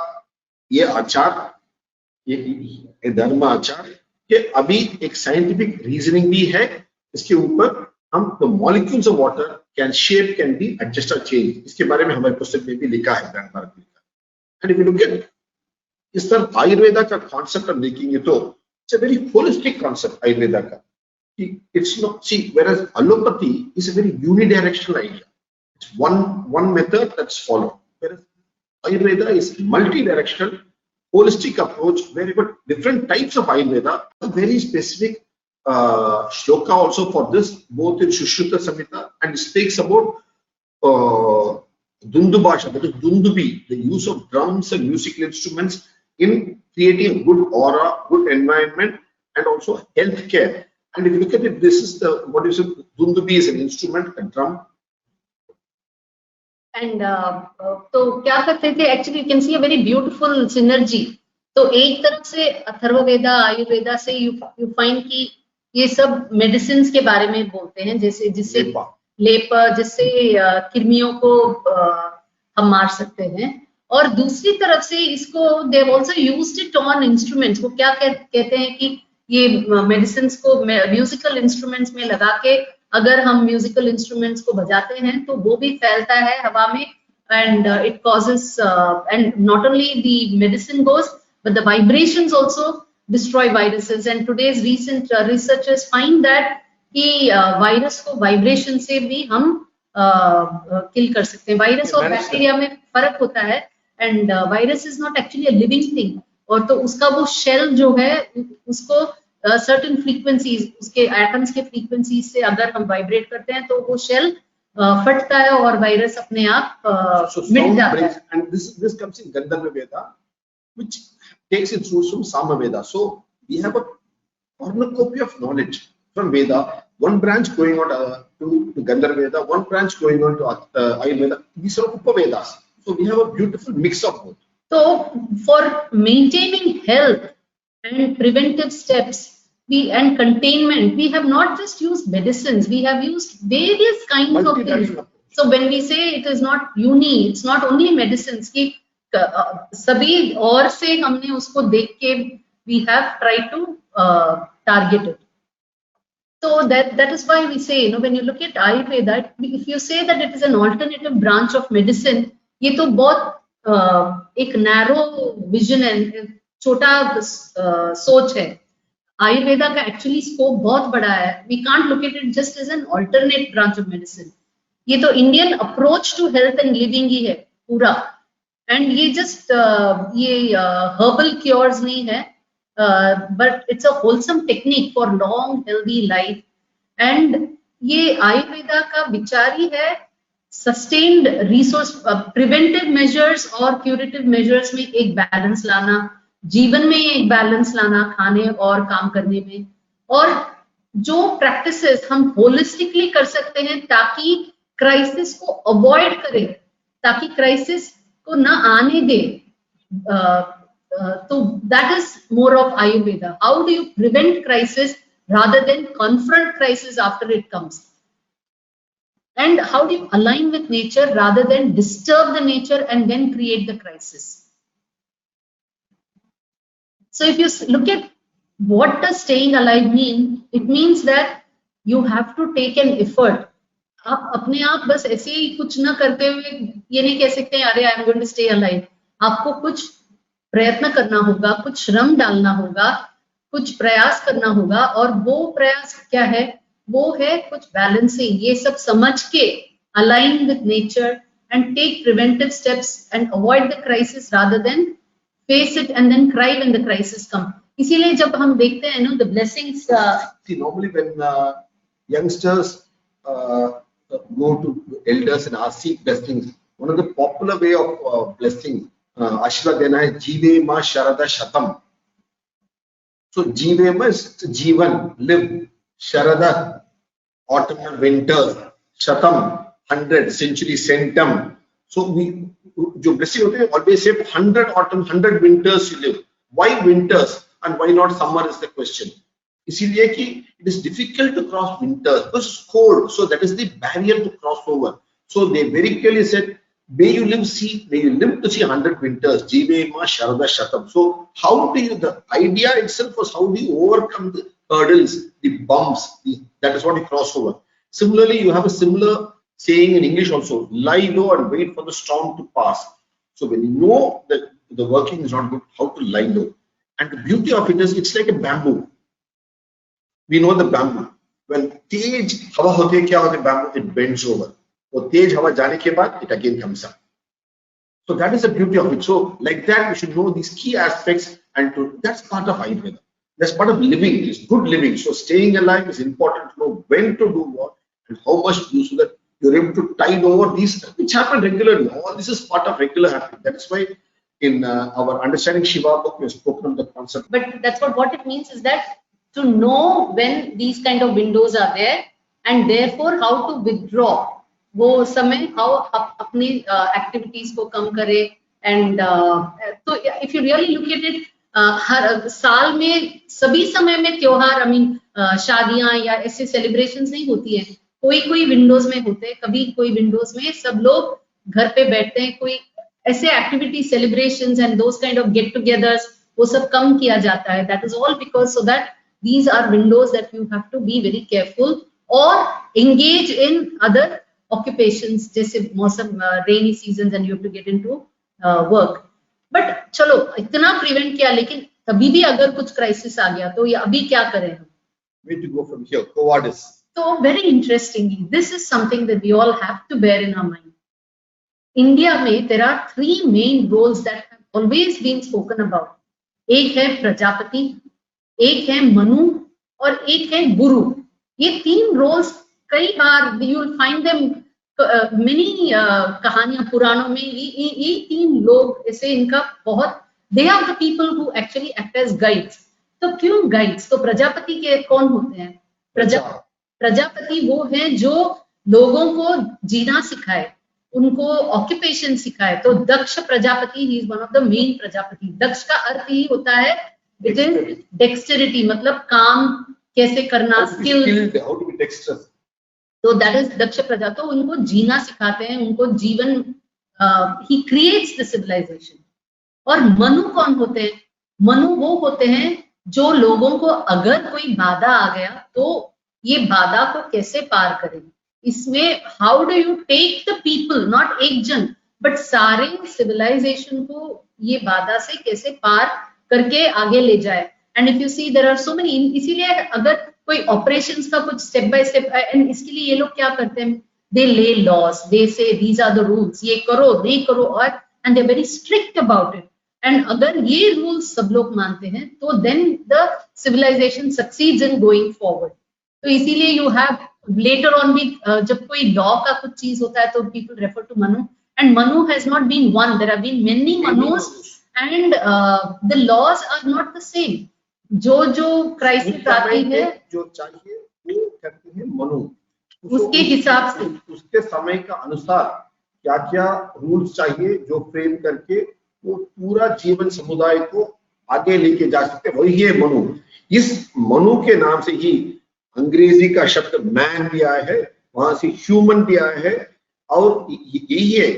ये आचार, ये धर्म आचार, कि अभी एक साइंटिफिक रीजनिंग भी है इसके ऊपर। हम the molecules of water can shape, can be adjust or change, इसके बारे में हमारे पुस्तक में भी लिखा है, भारत में लिखा है। And if you look at इस तरह आयुर्वेदा का कॉन्सेप्ट हम देखेंगे तो it's a very holistic concept Ayurveda का। It's not, see, whereas allopathy is a very unidirectional idea. It's one method that's followed. Whereas Ayurveda is multi-directional, holistic approach where you got different types of Ayurveda, a very specific shloka also for this, both in Sushruta Samhita, and it speaks about Dundubhasha, that is Dundubi, the use of drums and musical instruments in creating a good aura, good environment, and also healthcare. And if you look at it, this is the, what is it? Dundubi is an instrument, a drum. And तो क्या करते थे, actually you can see a very beautiful synergy. तो एक तरफ से अथर्ववेदा, आयुर्वेदा से you find कि ये सब मेडिसिन के बारे में बोलते हैं, जैसे जिससे लेप, जिससे कृमियों को हम मार सकते हैं। और दूसरी तरफ से इसको they also used it on instruments. वो क्या कहते हैं कि ये मेडिसिन को म्यूजिकल इंस्ट्रूमेंट्स में लगा के अगर हम म्यूजिकल इंस्ट्रूमेंट्स को बजाते हैं तो वो भी फैलता है हवा में, and it causes, and not only the medicine goes but the vibrations also destroy viruses. And today's recent researchers find that कि वायरस को वाइब्रेशन से भी हम किल कर सकते हैं। वायरस और बैक्टीरिया में फर्क होता है, and virus is not actually a living thing. और तो उसका वो शेल जो है उसको सर्टेन फ्रीक्वेंसीज, उसके एटम्स के फ्रीक्वेंसीज से अगर हम वाइब्रेट करते हैं तो वो शेल फटता है और वायरस अपने आप मिट जाता है। And this comes in Gandharva Veda, which takes its roots from Samaveda. So we have a cornucopia of knowledge from Veda, one branch going on to Gandharva Veda, one branch going on to Ayurveda. These are Upavedas. So we have a beautiful mix of both. So for maintaining health and preventive steps and containment, we have not just used medicines, we have used various kinds of things. So when we say it is not it's not only medicines, कि सभी और से हमने उसको देख के we have tried to target it. So that is why we say, when you look at Ayurveda, if you say that it is an alternative branch of medicine, ये तो बहुत एक narrow vision है, छोटा सोच है। आयुर्वेदा का एक्चुअली स्कोप बहुत बड़ा है. We can't look at it just as an alternate branch of medicine. ये तो Indian approach to health and living ही है पूरा. एंड ये जस्ट ये हर्बल क्योर्स नहीं है, but it's a wholesome technique for long healthy life. And ये आयुर्वेदा का विचार ही है सस्टेन्ड रिसोर्स, प्रिवेंटिव मेजर्स और क्यूरेटिव मेजर्स में एक बैलेंस लाना, जीवन में एक बैलेंस लाना खाने और काम करने में. और जो प्रैक्टिसेस हम होलिस्टिकली कर सकते हैं ताकि क्राइसिस को अवॉइड करें, ताकि क्राइसिस को ना आने दे, तो that is more of Ayurveda. How do you prevent crisis rather than confront crisis after it comes, and how do you align with nature rather than disturb the nature and then create the crisis. So if you look at what does staying alive mean, it means that you have to take an effort. आप अपने आप बस ऐसे ही कुछ ना करते हुए ये नहीं कह सकते हैं अरे I am going to stay alive. आपको कुछ प्रयत्न करना होगा, कुछ श्रम डालना होगा, कुछ प्रयास करना होगा. और वो प्रयास क्या है? वो है कुछ बैलेंसिंग, ये सब समझ के align with nature and take preventive steps and avoid the crisis rather than face it and then cry when the crisis come. इसीलिए जब हम देखते हैं know the blessings, see normally when youngsters go to elders and ask seek blessings, one of the popular way of blessing ashirwad dena hai jeeve ma sharada shatam. So Jivema is Jivan, live, Sharada, autumn and winter, Shatam, 100, century, centum. So we, जो blessing होते हैं, always say 100 autumn, 100 winters you live. Why winters and why not summer is the question. इसीलिए कि it is difficult to cross winters because it's cold. So that is the barrier to cross over. So they very clearly said, may you live to see 100 winters, Jivema Sharada Shatam. So how do you, the idea itself was how do you overcome the hurdles, the bumps, that is what you cross over. Similarly, you have a similar saying in English also, lie low and wait for the storm to pass. So when you know that the working is not good, how to lie low. And the beauty of it is, it's like a bamboo. We know the bamboo. When tej hawa hote hai, kya hote bamboo, it bends over. वो तेज हवा जाने के बाद it again comes up. So that is the beauty of it. So like that we should know these key aspects, and that's part of Ayurveda. That's part of living. It's good living. So staying alive is important to know when to do what and how much to do so that you're able to tide over these which happen regularly. All this is part of regular happening. That's why in our Understanding Shiva book we have spoken of the concept. But that's what it means is that to know when these kind of windows are there and therefore how to withdraw. वो समय how अपनी activities को कम करे. And तो if you really look at it, हर साल में सभी समय में त्योहार, आई मीन शादियां या ऐसे सेलिब्रेशंस नहीं होती है. कोई विंडोज में होते हैं, कभी कोई विंडोज में सब लोग घर पे बैठते हैं, कोई ऐसे activity celebrations and those kind of get togethers वो सब कम किया जाता है. That is all because so that these are windows that you have to be very careful और एंगेज इन अदर occupations जैसे मौसम rainy season and you have to get into work. But चलो इतना प्रिवेंट किया, लेकिन तभी भी अगर कुछ क्राइसिस आ गया तो ये अभी क्या करें हम? Where to go from here? What is? So very interestingly, this is something that we all have to bear in our mind. India में there are three main roles that have always been spoken about. एक है प्रजापति, एक है मनु और एक है गुरु. ये तीन रोल्स कई बार you will find them many कहानियां पुराणों में ये तीन लोग ऐसे इनका बहुत, they are the people who actually act as guides. तो क्यों guides? तो प्रजापति के कौन होते हैं? प्रजापति वो हैं जो लोगों को जीना सिखाए, उनको ऑक्यूपेशन सिखाए. तो Daksha Prajapati he is one of the main Prajapati. Daksha का अर्थ ही होता है इट इज डेक्सटेरिटी, मतलब काम कैसे करना, स्किल. तो दैट इज दक्ष प्रजा. तो उनको जीना सिखाते हैं, उनको जीवन, ही क्रिएट्स द सिविलाइजेशन. और मनु कौन होते हैं? मनु वो होते हैं जो लोगों को अगर कोई बाधा आ गया तो ये बाधा को कैसे पार करें. इसमें how do you take the people, not एक जन बट सारे सिविलाइजेशन को ये बाधा से कैसे पार करके आगे ले जाए. And if you see there are so many, इसीलिए अगर कोई ऑपरेशंस का कुछ स्टेप बाय स्टेप, एंड इसके लिए ये लोग क्या करते हैं, दे ले लॉज, दे से दीज आर द रूल्स, ये करो नहीं करो, और and they are very strict about it. And अगर ये रूल्स सब लोग मानते हैं तो then the civilisation succeeds in going forward. तो इसीलिए यू हैव लेटर ऑन भी जब कोई लॉ का कुछ चीज होता है तो people refer to Manu, and Manu has not been one, there have been many Manus, and the laws are not the same. जो क्राइसिस आती है, जो चाहिए वो करती है मनु, उसके हिसाब से, उसके समय का अनुसार क्या क्या रूल्स चाहिए जो फ्रेम करके वो पूरा जीवन समुदाय को आगे लेके जा सकते, वही है मनु। इस मनु के नाम से ही अंग्रेजी का शब्द मैन भी आया है, वहां से ह्यूमन भी आया है, और यही है।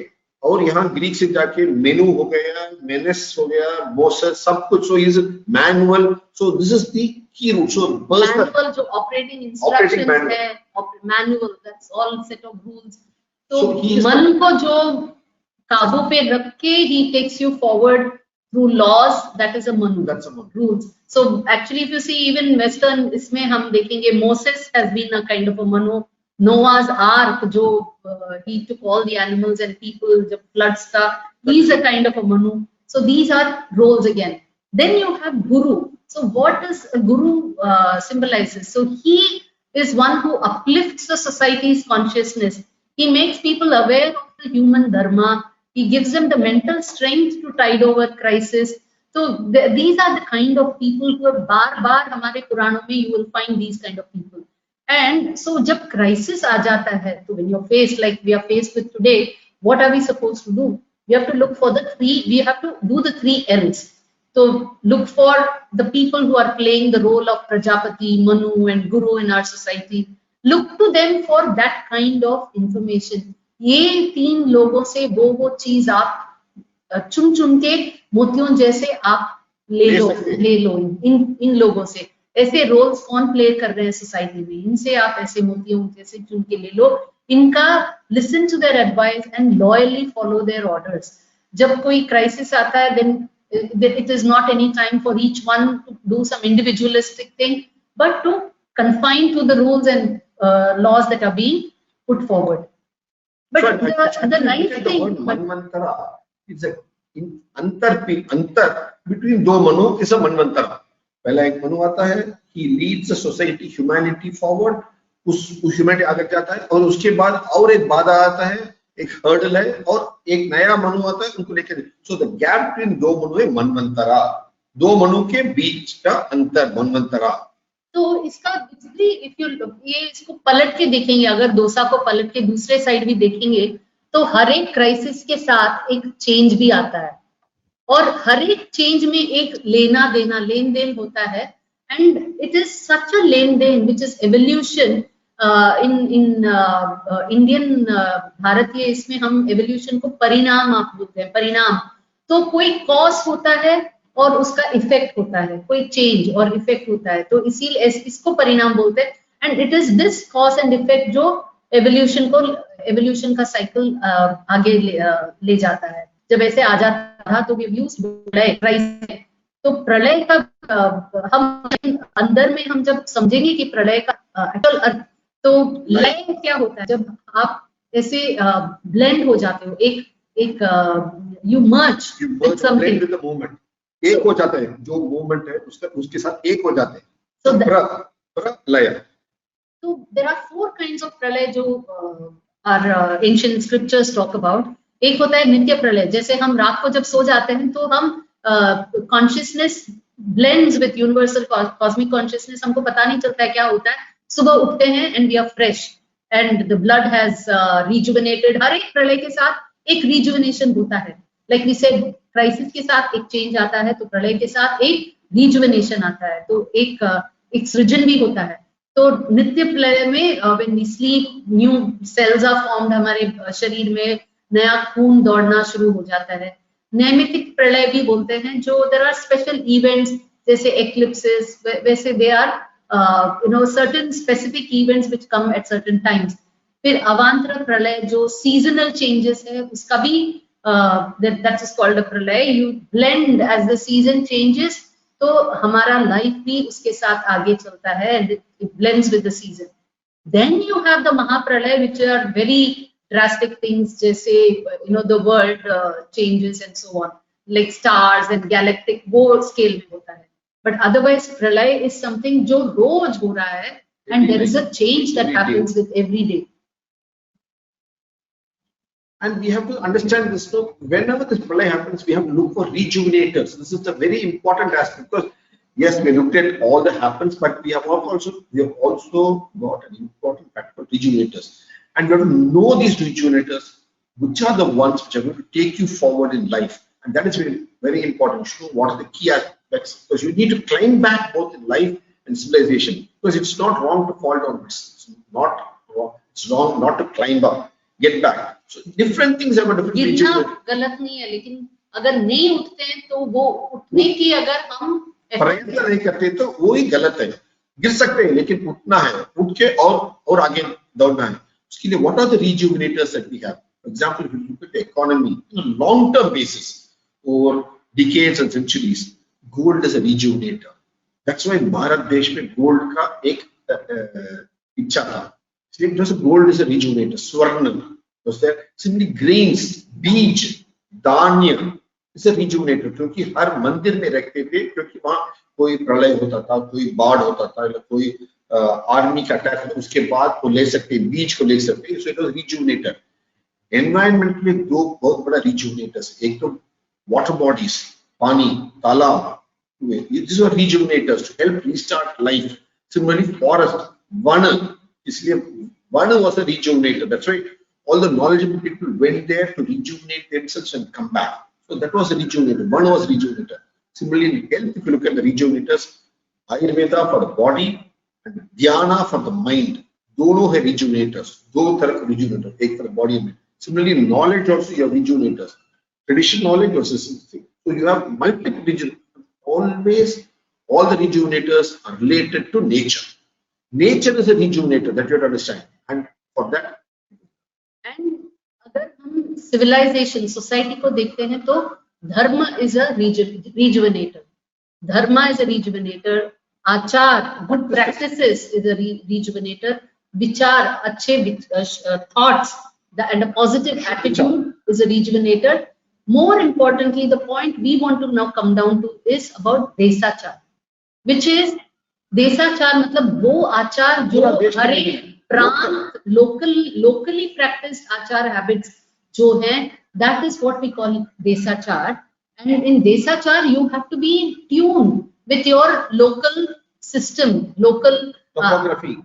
और यहाँ ग्रीक से जाके मेनू हो गया, मेनेस हो गया, मोसेस, सब कुछ। So is manual, so this is the key root. So manual जो ऑपरेटिंग इंस्ट्रक्शंस है, manual, that's all set of rules. तो मन को जो काबू पे रख के ही takes you forward through laws, that is a manu, that's a manu. Rules. So actually if you see even western, इसमें हम देखेंगे Moses has been a kind of a manu, Noah's ark जो he took all the animals and people, जब floods था, he is a kind of a manu. So these are roles again. Then you have guru. So what does a guru symbolizes? So he is one who uplifts the society's consciousness. He makes people aware of the human dharma. He gives them the mental strength to tide over crisis. So these are the kind of people who are बार हमारे पुराणों में you will find these kind of people. And so जब crisis आ जाता है, तो when you're faced like we are faced with today, what are we supposed to do? We have to look for we have to do the 3 L's. So look for the people who are playing the role of Prajapati, Manu and Guru in our society. Look to them for that kind of information. ये 3 लोगों से वो चीज आप चुन के मोतियों जैसे आप ले लो इन लोगों से। ऐसे रोल्स कौन प्ले कर रहे हैं सोसाइटी में, इनसे आप ऐसे मोतियों जैसे चुन के ले लो, इनका listen to their advice and loyally follow their orders. जब कोई क्राइसिस आता है, then it is not any time for each one to do some individualistic thing, but to confine to the rules and laws that are being put forward. But the nice thing, Manvantara is a antar between दो Manu is a Manvantara. पहला एक मनु आता है, he leads the society, humanity forward, उस humanity आगे जाता है, और उसके बाद और एक बाधा आता है, एक hurdle है, और एक नया मनु आता है उनको लेकर। So the gap between दो मनु है मनवंतरा, दो मनु के बीच का अंतर मनवंतरा। तो इसका इफ यू ये इसको पलट के देखेंगे, अगर डोसा को पलट के दूसरे साइड भी देखेंगे, तो हर एक क्राइसिस के साथ एक चेंज भी आता है, और हर एक चेंज में एक लेना देना लेन देन होता है, and it is such a लेन देन which is evolution. In Indian भारतीय इसमें हम एवोल्यूशन को परिणाम आप बोलते हैं, परिणाम। तो कोई कॉज होता है और उसका इफेक्ट होता है, कोई चेंज और इफेक्ट होता है, तो इसीलिए इसको परिणाम बोलते हैं। And it is this cause and effect जो एवोल्यूशन का साइकिल आगे ले जाता है। जब ऐसे आ जाता था तो वी यूज्ड प्रलय, तो प्रलय का हम अंदर में हम जब समझेंगे कि प्रलय का एक्चुअल अर्थ, तो लय क्या होता है, जब आप ऐसे ब्लेंड हो जाते हो, एक यू मर्ज विद समथिंग, एक हो जाते हैं, जो मूवमेंट है उसके साथ एक हो जाते हैं, तो प्रलय। So there are 4 kinds of प्रलय जो our ancient scriptures talk about. एक होता है नित्य प्रलय, जैसे हम रात को जब सो जाते हैं तो हम consciousness blends with universal cosmic consciousness, हमको पता नहीं चलता है क्या होता है, सुबह उठते हैं and we are fresh and the blood has rejuvenated. हर एक प्रलय के साथ एक rejuvenation होता है, like we said, क्राइसिस के साथ एक चेंज आता है, तो प्रलय के साथ एक रिजुवेनेशन आता है, तो एक सृजन भी होता है। तो नित्य प्रलय में when we sleep, new cells are formed, हमारे शरीर में नया खून दौड़ना शुरू हो जाता है। नैमित्तिक प्रलय भी बोलते हैं, जो देयर आर स्पेशल इवेंट्स जैसे एक्लिप्सेस, वैसे they are certain specific events which come at certain times. फिर अवांतर प्रलय जो सीजनल चेंजेस है, उसका भी that is called a pralay. You blend as the season changes, तो हमारा लाइफ भी उसके साथ आगे चलता है and it blends with the season. Then you have the Mahapralay, which are very drastic things, जैसे the world changes and so on, like stars and galactic, वो scale में होता है. But otherwise, Pralay is something जो रोज हो रहा है, and there is a change that happens with every day. And we have to understand this. So whenever this pralay happens, we have to look for rejuvenators. This is the very important aspect, because yes, we looked at all that happens, but we have also got an important factor for rejuvenators. And we have to know these rejuvenators, which are the ones which are going to take you forward in life. And that is very, very important to know what are the key aspects, because you need to climb back both in life and civilization. Because it's not wrong to fall down, it's not wrong. It's wrong not to climb up, get back. So different things have a different गिरना गलत नहीं है, लेकिन अगर नहीं उठते हैं तो वो उठने की अगर हम प्रयत्न नहीं करते तो वो ही गलत है. गिर सकते हैं लेकिन उठना है, उठ के और आगे दौड़ना है. उसके लिए what are the rejuvenators that we have? For example, if you look at the economy on a long-term basis over decades and centuries, gold is a rejuvenator. That's why Bharat देश में gold का एक इच्छा था. Gold is a rejuvenator. स्वर्ण was there. Similarly, grains, बीज, धान्य is a rejuvenator. क्योंकि हर मंदिर में रखते थे, क्योंकि वहाँ कोई प्रलय होता था, कोई बाढ़ होता था, या कोई आर्मी का अटैक होता, उसके बाद को ले सकते, बीज को ले सकते. So it was rejuvenator. Environment में दो बहुत बड़ा rejuvenators. एक तो water bodies, पानी, तालाब. These are rejuvenators to help restart life. Similarly, forest, one, इसलिए one was a rejuvenator. That's why all the knowledgeable people went there to rejuvenate themselves and come back. So that was a rejuvenator. One was rejuvenator. Similarly, in health, if you look at the rejuvenators, Ayurveda for the body and Dhyana for the mind. दोनों है rejuvenators. दो तरह के rejuvenator, एक for the body and mind. Similarly, knowledge also you have rejuvenators. Traditional knowledge versus something. So you have multiple rejuvenators. Always, all the rejuvenators are related to nature. Nature is a rejuvenator that you have to understand. And for that. And अगर हम civilization, society को देखते हैं तो धर्म is a rejuvenator. Dharma is a rejuvenator. Achar, good practices is a rejuvenator. Vichar, अच्छे thoughts and a positive attitude is a rejuvenator. More importantly, the point we want to now come down to is about desachar, which is देशाचार मतलब वो आचार जो हर एक प्रांत locally practiced आचार habits जो हैं, that is what we call देशाचार. And in देशाचार you have to be in tune with your local system, local topography.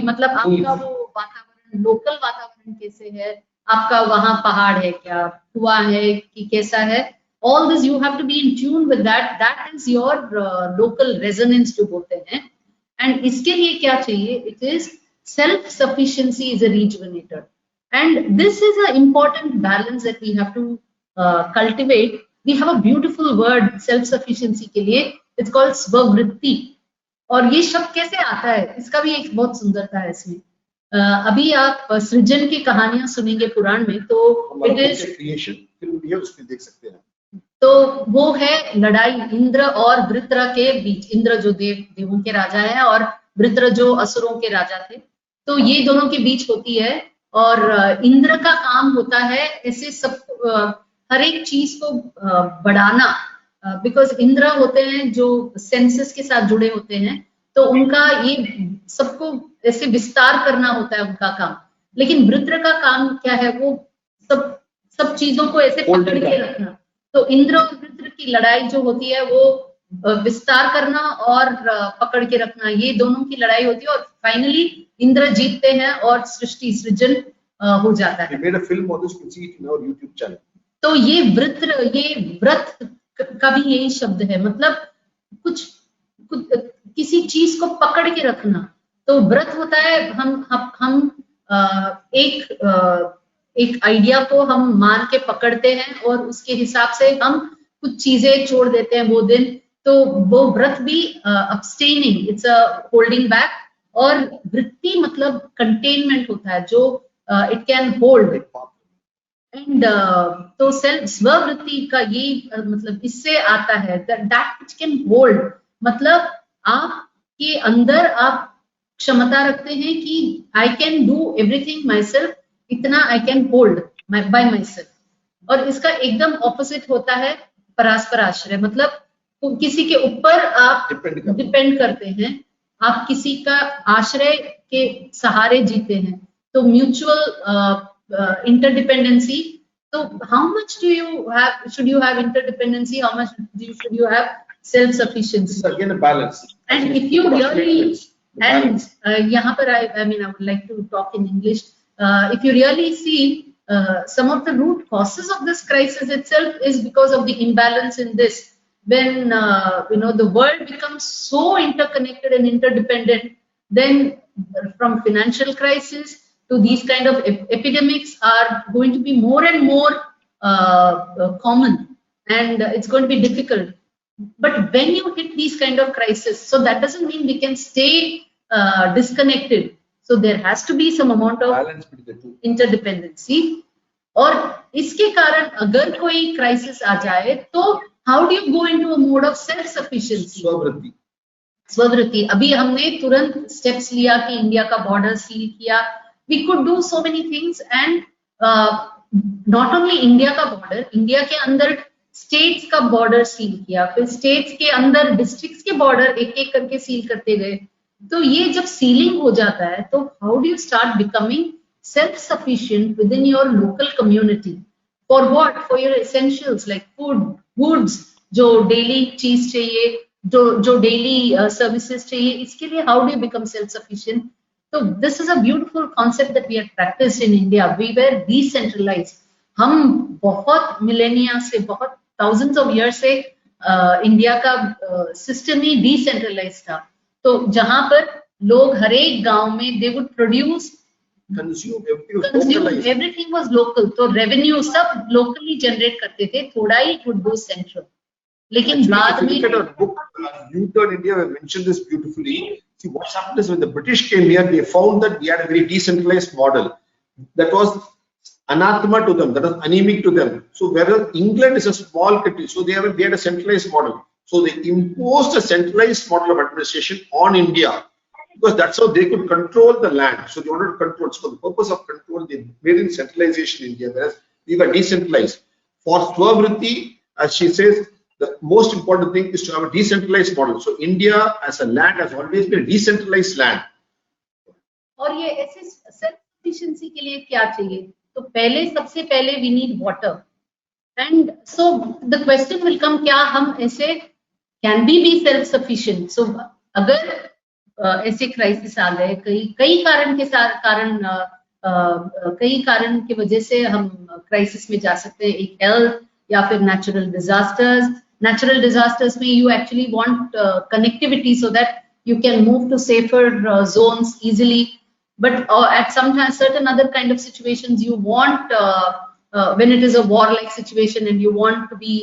मतलब आपका वो वातावरण, local वातावरण कैसे है, आपका वहाँ पहाड़ है क्या, कुआं है कि कैसा है. All this you have to be in tune with that. That is your local resonance जो बोलते हैं. And इसके लिए क्या चाहिए? It is self-sufficiency is a rejuvenator. And this is an important balance that we have to cultivate. We have a beautiful word self-sufficiency के लिए. It's called स्ववृत्ति. और ये शब्द कैसे आता है? इसका भी एक बहुत सुंदरता है इसमें. अभी आप सृजन की कहानियां सुनेंगे पुराण में तो it is उसमें देख सकते हैं. तो वो है लड़ाई इंद्र और वृत्र के बीच. इंद्र जो देवों के राजा है और वृत्र जो असुरों के राजा थे, तो ये दोनों के बीच होती है. और इंद्र का काम होता है ऐसे सब हर एक चीज को बढ़ाना, बिकॉज इंद्र होते हैं जो सेंसस के साथ जुड़े होते हैं, तो उनका ये सबको ऐसे विस्तार करना होता है उनका काम. लेकिन वृत्र का काम क्या है? वो सब चीजों को ऐसे पकड़ के रखना. तो इंद्र और वृत्र की लड़ाई जो होती है वो विस्तार करना और पकड़ के रखना, ये दोनों की लड़ाई होती है. और फाइनली इंद्र जीतते हैं और सृष्टि सृजन हो जाता है. तो ये व्रत का भी यही शब्द है, मतलब कुछ किसी चीज को पकड़ के रखना. तो व्रत होता है हम एक आइडिया को हम मान के पकड़ते हैं और उसके हिसाब से हम कुछ चीजें छोड़ देते हैं वो दिन. तो वो व्रत भी अब्स्टेनिंग, इट्स अ होल्डिंग बैक. और वृत्ति मतलब कंटेनमेंट होता है जो इट कैन होल्ड. एंड तो स्ववृत्ति का ये मतलब इससे आता है दैट व्हिच कैन होल्ड, मतलब आपके अंदर आप क्षमता रखते हैं कि I can do everything myself, इतना I can hold by myself. और इसका एकदम ऑपोजिट होता है परास्पर आश्रय, मतलब किसी के ऊपर आप डिपेंड करते हैं, आप किसी का आश्रय के सहारे जीते हैं। तो म्यूचुअल इंटरडिपेंडेंसी, तो how much do you have, should you have interdependency, how much should you have self sufficiency? Again, a balance. And if you really, and यहाँ पर I mean I would like to talk in English. If you really see, some of the root causes of this crisis itself is because of the imbalance in this. When you know, the world becomes so interconnected and interdependent, then from financial crisis to these kind of epidemics are going to be more and more common, and it's going to be difficult. But when you hit these kind of crises, so that doesn't mean we can stay disconnected. So there has to be some amount of balance between the two. Interdependency. और इसके कारण अगर कोई crisis आ जाए तो how do you go into a mode of self sufficiency? स्ववृत्ति। अभी हमने तुरंत स्टेप्स लिया कि इंडिया का बॉर्डर सील किया। We could do so many things, and not only India का बॉर्डर, इंडिया के अंदर स्टेट्स का बॉर्डर सील किया, फिर स्टेट्स के अंदर डिस्ट्रिक्ट्स के बॉर्डर एक एक करके सील करते गए। तो ये जब सीलिंग हो जाता है तो how do you start becoming self sufficient within your local community? For what? For your essentials like food, goods, जो डेली चीज चाहिए, जो डेली सर्विसेज चाहिए, इसके लिए how do you become self sufficient? तो this is a beautiful concept that we have practised in India. We were decentralised. हम बहुत मिलेनिया से, बहुत थाउजेंड्स ऑफ ईयर से इंडिया का सिस्टम ही डिसेंट्रलाइज था। तो जहां पर लोग हर एक गांव में they would produce, consume, everything was local, तो रेवेन्यू सब लोकली जनरेट करते थे, थोड़ा ही वुड गो सेंट्रल। लेकिन बाद में U-turn India mentioned this beautifully. See, what's happened is when the British came here, they found that we had a very decentralized model that was anathema to them, that was anemic to them. So whereas England is a small country, so they had a centralized model. So they imposed a centralized model of administration on India because that's how they could control the land. So they wanted to control. So for the purpose of control, they made in centralization in India, whereas we were decentralized. For Swavritti, as she says, the most important thing is to have a decentralized model. So India as a land has always been a decentralized land. और ये ऐसे self sufficiency के लिए क्या चाहिए? तो पहले, सबसे पहले we need water, and so the question will come, क्या हम ऐसे can be self sufficient? So अगर ऐसे क्राइसिस आ गए, कई कारण के साथ, कई कारण की वजह से हम क्राइसिस में जा सकते हैं। एक हेल्थ, या फिर नेचुरल डिजास्टर्स। नेचुरल डिजास्टर्स में you actually want connectivity so that you can move to safer zones easily, but at sometimes certain other kind of situations you want when it is a war-like situation and you want to be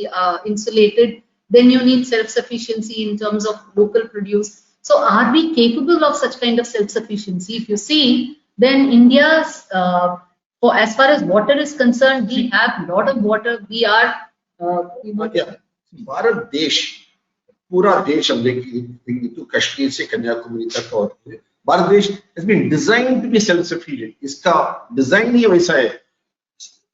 insulated, then you need self-sufficiency in terms of local produce. So are we capable of such kind of self-sufficiency? If you see, then India's for as far as water is concerned, we have a lot of water. We are Bharat Desh, पूरा देश हम देखेंगे तो कश्मीर से कन्याकुमारी तक, और भारत देश has been designed to be self-sufficient. इसका डिजाइन ही वैसा है,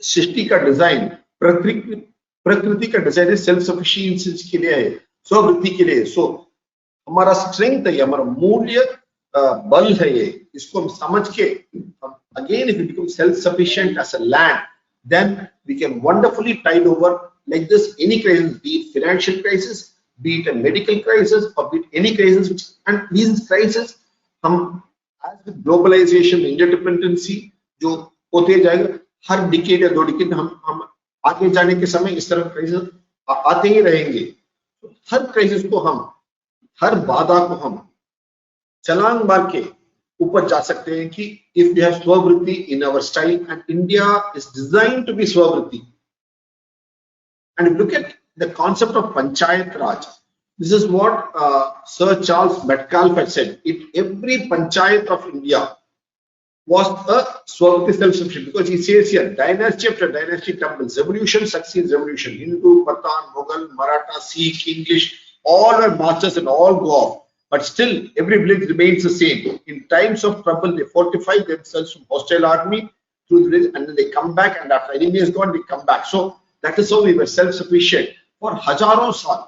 सृष्टि का डिजाइन, प्रकृति का डिजाइन सेल्फ सफिशिएंसी के लिए है, स्ववृद्धि के लिए। सो हमारा स्ट्रेंथ है, हमारा मूल्य बल है ये, इसको हम समझ के again if we become self-sufficient as a land, then we can wonderfully tide over like this any crisis, be it financial crisis, be it a medical crisis, or be it any crisis, and these crises हम as with globalization, interdependency जो होते जाएगा, हर decade या 2 decade हम आगे जाने के समय इस तरह क्राइसिस आते ही रहेंगे। हर क्राइसिस को हम, हर बाधा को हम छलांग मार के ऊपर जा सकते हैं कि if we have स्ववृत्ति in our style, and India is designed to be स्ववृत्ति. And look at the concept of Panchayat Raj. This is what Sir Charles Metcalfe had said. In every Panchayat of India, was a Swavati self-sufficient, because he says here, dynasty after dynasty tumbles, revolution succeeds revolution. Hindu, Pathan, Mughal, Maratha, Sikh, English, all are masters and all go off. But still, every village remains the same. In times of trouble, they fortify themselves from hostile army through the village, and then they come back, and after enemy is gone, they come back. So that is how we were self-sufficient for hazaron saal.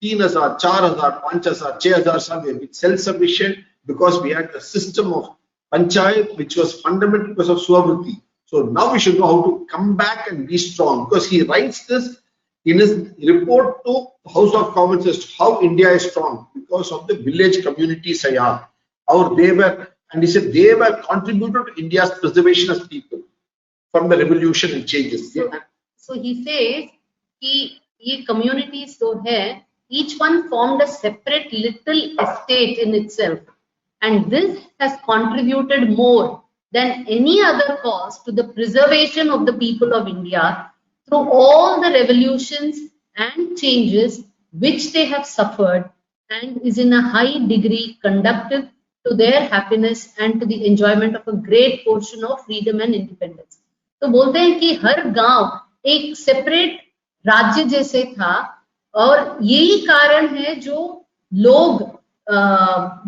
3,000, 4,000, 5,000, 6,000 saal, we have been self-sufficient because we had a system of panchayat which was fundamental because of Swavritti. So now we should know how to come back and be strong, because he writes this in his report to House of Commons as to how India is strong because of the village communities I have. They were, and he said they were contributed to India's preservation as people from the revolution and changes. So he says कि ये communities जो है, each one formed a separate little estate in itself, and this has contributed more than any other cause to the preservation of the people of India through all the revolutions and changes which they have suffered, and is in a high degree conducive to their happiness and to the enjoyment of a great portion of freedom and independence. तो बोलते हैं कि हर गांव एक separate राज्य जैसे था, और यही कारण है जो लोग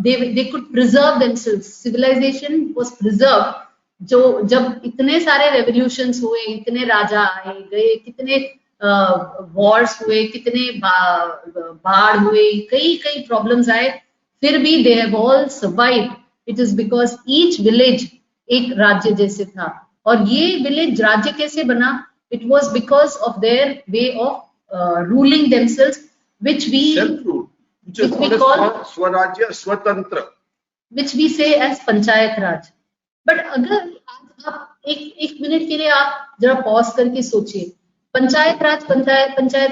they could preserve themselves. Civilization was preserved. जो जब इतने सारे revolutions हुए, इतने राजा आए गए, कितने wars हुए, कितने बाढ़ हुए, कई problems आए, फिर भी they have all survived. It is because each village एक राज्य जैसे था, और ये village राज्य कैसे बना? It was because of their way of ruling themselves, which we self-rule, which we call Swarajya, Swatantra, which we say as Panchayat Raj. But अगर आप एक मिनट के लिए आप जरा पॉज करके सोचिए, पंचायत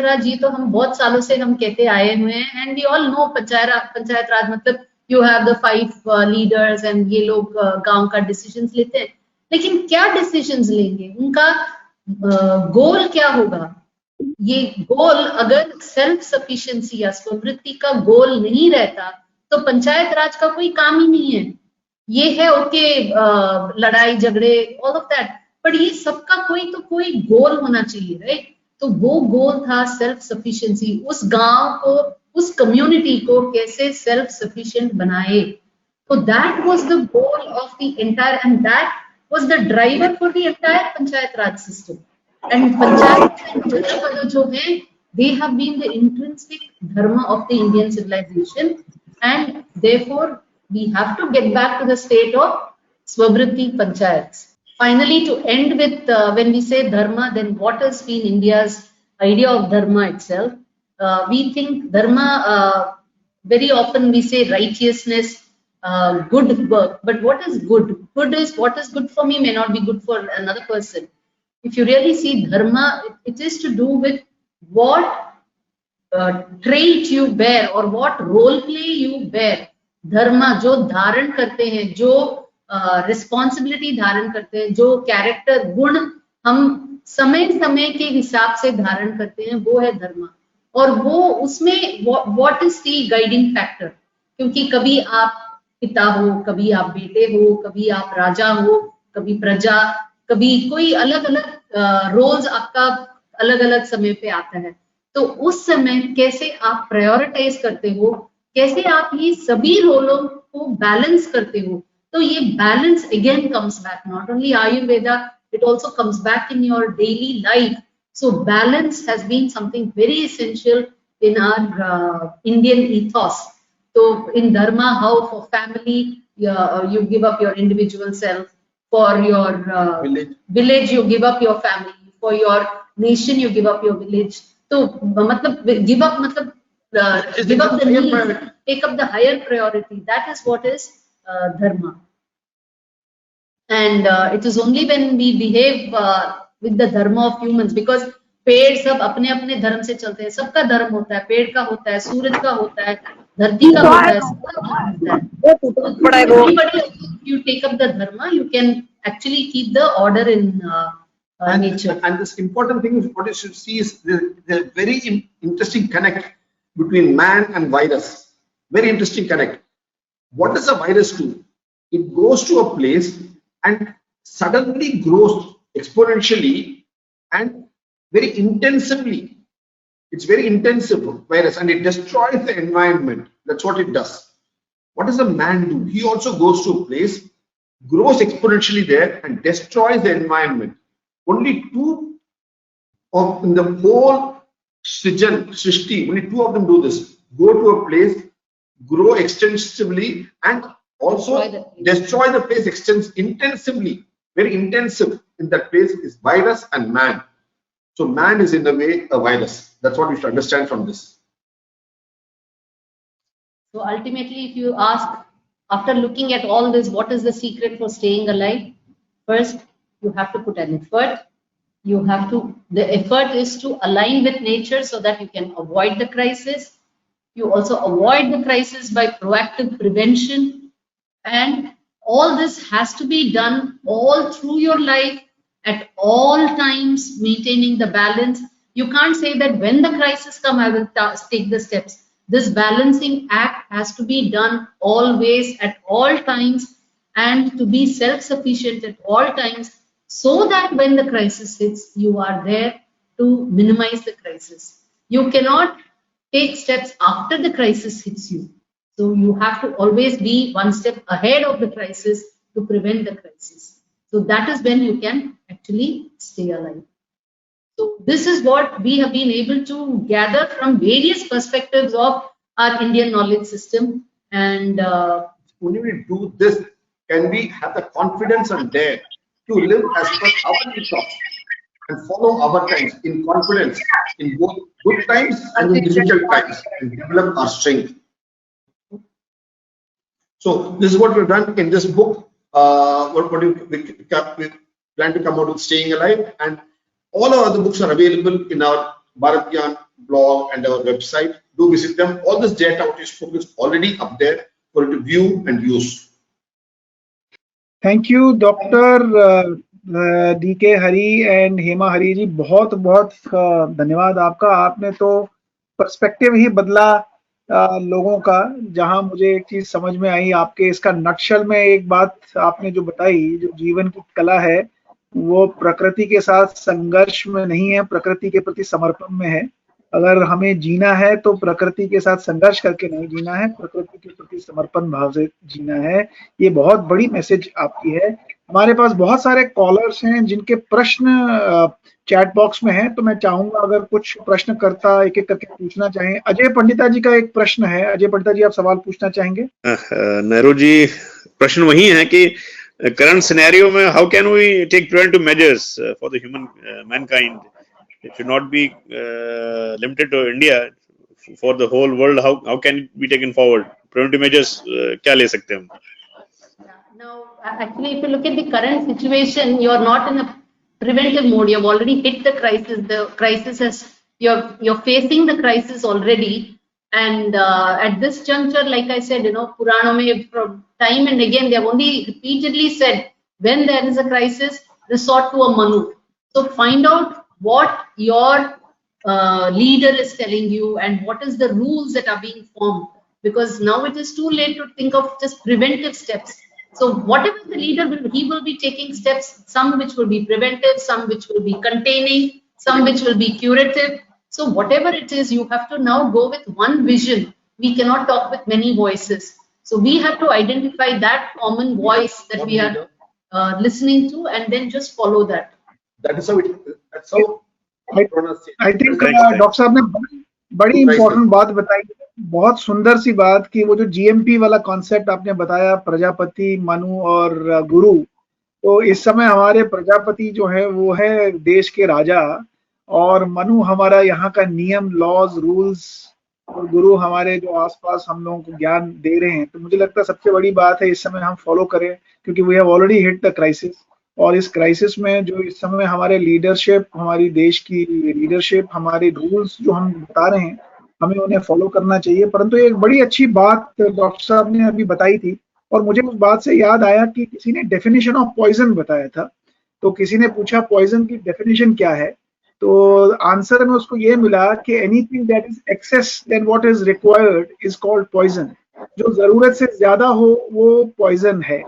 राज ये तो हम बहुत सालों से हम कहते आए हुए हैं, and we all know panchayat raj मतलब you have the 5 leaders and ये लोग गांव का डिसीजंस लेते हैं, लेकिन क्या डिसीजंस लेंगे, उनका गोल क्या होगा? ये गोल अगर सेल्फ सफिशिएंसी या स्ववृत्ति का गोल नहीं रहता तो पंचायत राज का कोई काम ही नहीं है. ये है ओके लड़ाई झगड़े ऑल ऑफ दैट, बट ये सबका कोई गोल होना चाहिए, राइट? तो वो गोल था सेल्फ सफिशिएंसी. उस गांव को, उस कम्युनिटी को कैसे सेल्फ सफिशिएंट बनाए. तो that was the goal of the entire, and that was the driver for the entire Panchayat Raj system. And Panchayat Raj जो है, they have been the intrinsic dharma of the Indian civilization, and therefore we have to get back to the state of Swavritti Panchayats. Finally, to end with, when we say dharma, then what has been India's idea of dharma itself? We think dharma, very often we say righteousness, good work, but what is good? Good is what is good for me may not be good for another person. If you really see dharma, it is to do with what trait you bear or what role play you bear. धर्मा जो धारण करते हैं, जो responsibility धारण करते हैं, जो character गुण हम समय समय के हिसाब से धारण करते हैं, वो है धर्मा. और वो उसमें what is the guiding factor, क्योंकि कभी आप पिता हो, कभी आप बेटे हो, कभी आप राजा हो, कभी प्रजा, कभी कोई अलग अलग रोल्स आपका अलग अलग समय पे आता है. तो उस समय कैसे आप प्रायोरिटाइज करते हो, कैसे आप ये सभी रोलों को बैलेंस करते हो. तो ये balance again comes back, not only Ayurveda, it also comes back in your daily life. So balance has been something very essential in our Indian ethos. So in dharma, how for family you give up your individual self, for your village you give up your family, for your nation you give up your village. So matlab give up matlab give up the need, take up the higher priority. That is what is dharma. And it is only when we behave with the dharma of humans, because पेड़ सब अपने अपने धर्म से चलते हैं. सबका धर्म होता है, पेड़ का होता है, सूरज का होता है, धरती का होता है, सबका होता है. Everybody, you take up the dharma, you can actually keep the order in nature. And this important thing is what you should see is the very interesting connect between man and virus. Very interesting connect. What does a virus do? It goes to a place and suddenly grows exponentially and very intensively. It's very intensive virus and it destroys the environment. That's what it does. What does a man do? He also goes to a place, grows exponentially there and destroys the environment. Only two of in the whole Srishti, only two of them do this. Go to a place, grow extensively and also destroy the place intensively. Very intensive in that place is virus and man. So man is in a way a virus. That's what we should understand from this. So ultimately, if you ask, after looking at all this, what is the secret for staying alive? First, you have to put an effort. The effort is to align with nature so that you can avoid the crisis. You also avoid the crisis by proactive prevention. And all this has to be done all through your life, at all times, maintaining the balance. You can't say that when the crisis comes, I will take the steps. This balancing act has to be done always, at all times, and to be self-sufficient at all times, so that when the crisis hits, you are there to minimize the crisis. You cannot take steps after the crisis hits you. So you have to always be one step ahead of the crisis to prevent the crisis. So that is when you can actually stay alive. So this is what we have been able to gather from various perspectives of our Indian knowledge system. And only we do this can we have the confidence and dare to live as per our ethos and follow our times in confidence in both good times and in difficult times and develop our strength. So this is what we've done in this book. We plan to come out with Staying Alive, and all our other books are available in our BharathGyan blog and our website. Do visit them. All this data what you spoke is already up there for you to view and use. Thank you, Dr. D.K. Hari and Hema Hari जी, बहुत बहुत धन्यवाद आपका. आपने तो perspective ही बदला लोगों का. जहां मुझे एक चीज समझ में आई आपके इसका नटशल में, एक बात आपने जो बताई, जो जीवन की कला है वो प्रकृति के साथ संघर्ष में नहीं है, प्रकृति के प्रति समर्पण में है. अगर हमें जीना है तो प्रकृति के साथ संघर्ष करके नहीं जीना है, प्रकृति के प्रति समर्पण भाव से जीना है. ये बहुत बड़ी मैसेज आपकी है. हमारे पास बहुत सारे कॉलर्स हैं जिनके प्रश्न चैट बॉक्स में हैं, तो मैं चाहूंगा अगर कुछ प्रश्नकर्ता एक एक करके पूछना चाहें. अजय पंडिता जी का एक प्रश्न है. अजय पंडिता जी, आप सवाल पूछना चाहेंगे? नेहरू जी, प्रश्न वही है कि करंट सिनेरियो में how can we take preventive measures for the human mankind. It should not be limited to India, for the whole world. How can it be taken forward? Preventive measures क्या ले सकते हैं हम? Now, actually, if you look at the current situation, you are not in a preventive mode. You have already hit the crisis. The crisis has you're facing the crisis already. And at this juncture, like I said, Purana mein from time and again, they have only repeatedly said, when there is a crisis, resort to a Manu. So find out what your leader is telling you and what is the rules that are being formed, because now it is too late to think of just preventive steps. So whatever the leader will, he will be taking steps, some which will be preventive, some which will be containing, some which will be curative. So whatever it is, you have to now go with one vision. We cannot talk with many voices. So we have to identify that common voice that we are listening to and then just follow that. That is how it. That's how I think doctor साहब ने बड़ी important बात बताई, बहुत सुंदर सी बात, कि वो जो जीएमपी वाला कॉन्सेप्ट आपने बताया, प्रजापति, मनु और गुरु. तो इस समय हमारे प्रजापति जो है वो है देश के राजा, और मनु हमारा यहाँ का नियम, लॉज, रूल्स, और गुरु हमारे जो आसपास हम लोगों को ज्ञान दे रहे हैं. तो मुझे लगता है सबसे बड़ी बात है इस समय हम फॉलो करें, क्योंकि we have already hit the crisis. और इस क्राइसिस में जो इस समय हमारे लीडरशिप, हमारी देश की लीडरशिप, हमारे रूल्स जो हम बता रहे हैं, हमें उन्हें फॉलो करना चाहिए. परंतु एक बड़ी अच्छी बात डॉक्टर साहब ने अभी बताई थी, और मुझे उस बात से याद आया कि किसी ने डेफिनेशन ऑफ पॉइजन बताया था. तो किसी ने पूछा पॉइजन की डेफिनेशन क्या है, तो आंसर में उसको ये मिला कि anything that is excess then what is required is called poison. जो जरूरत से ज्यादा हो वो पॉइजन है.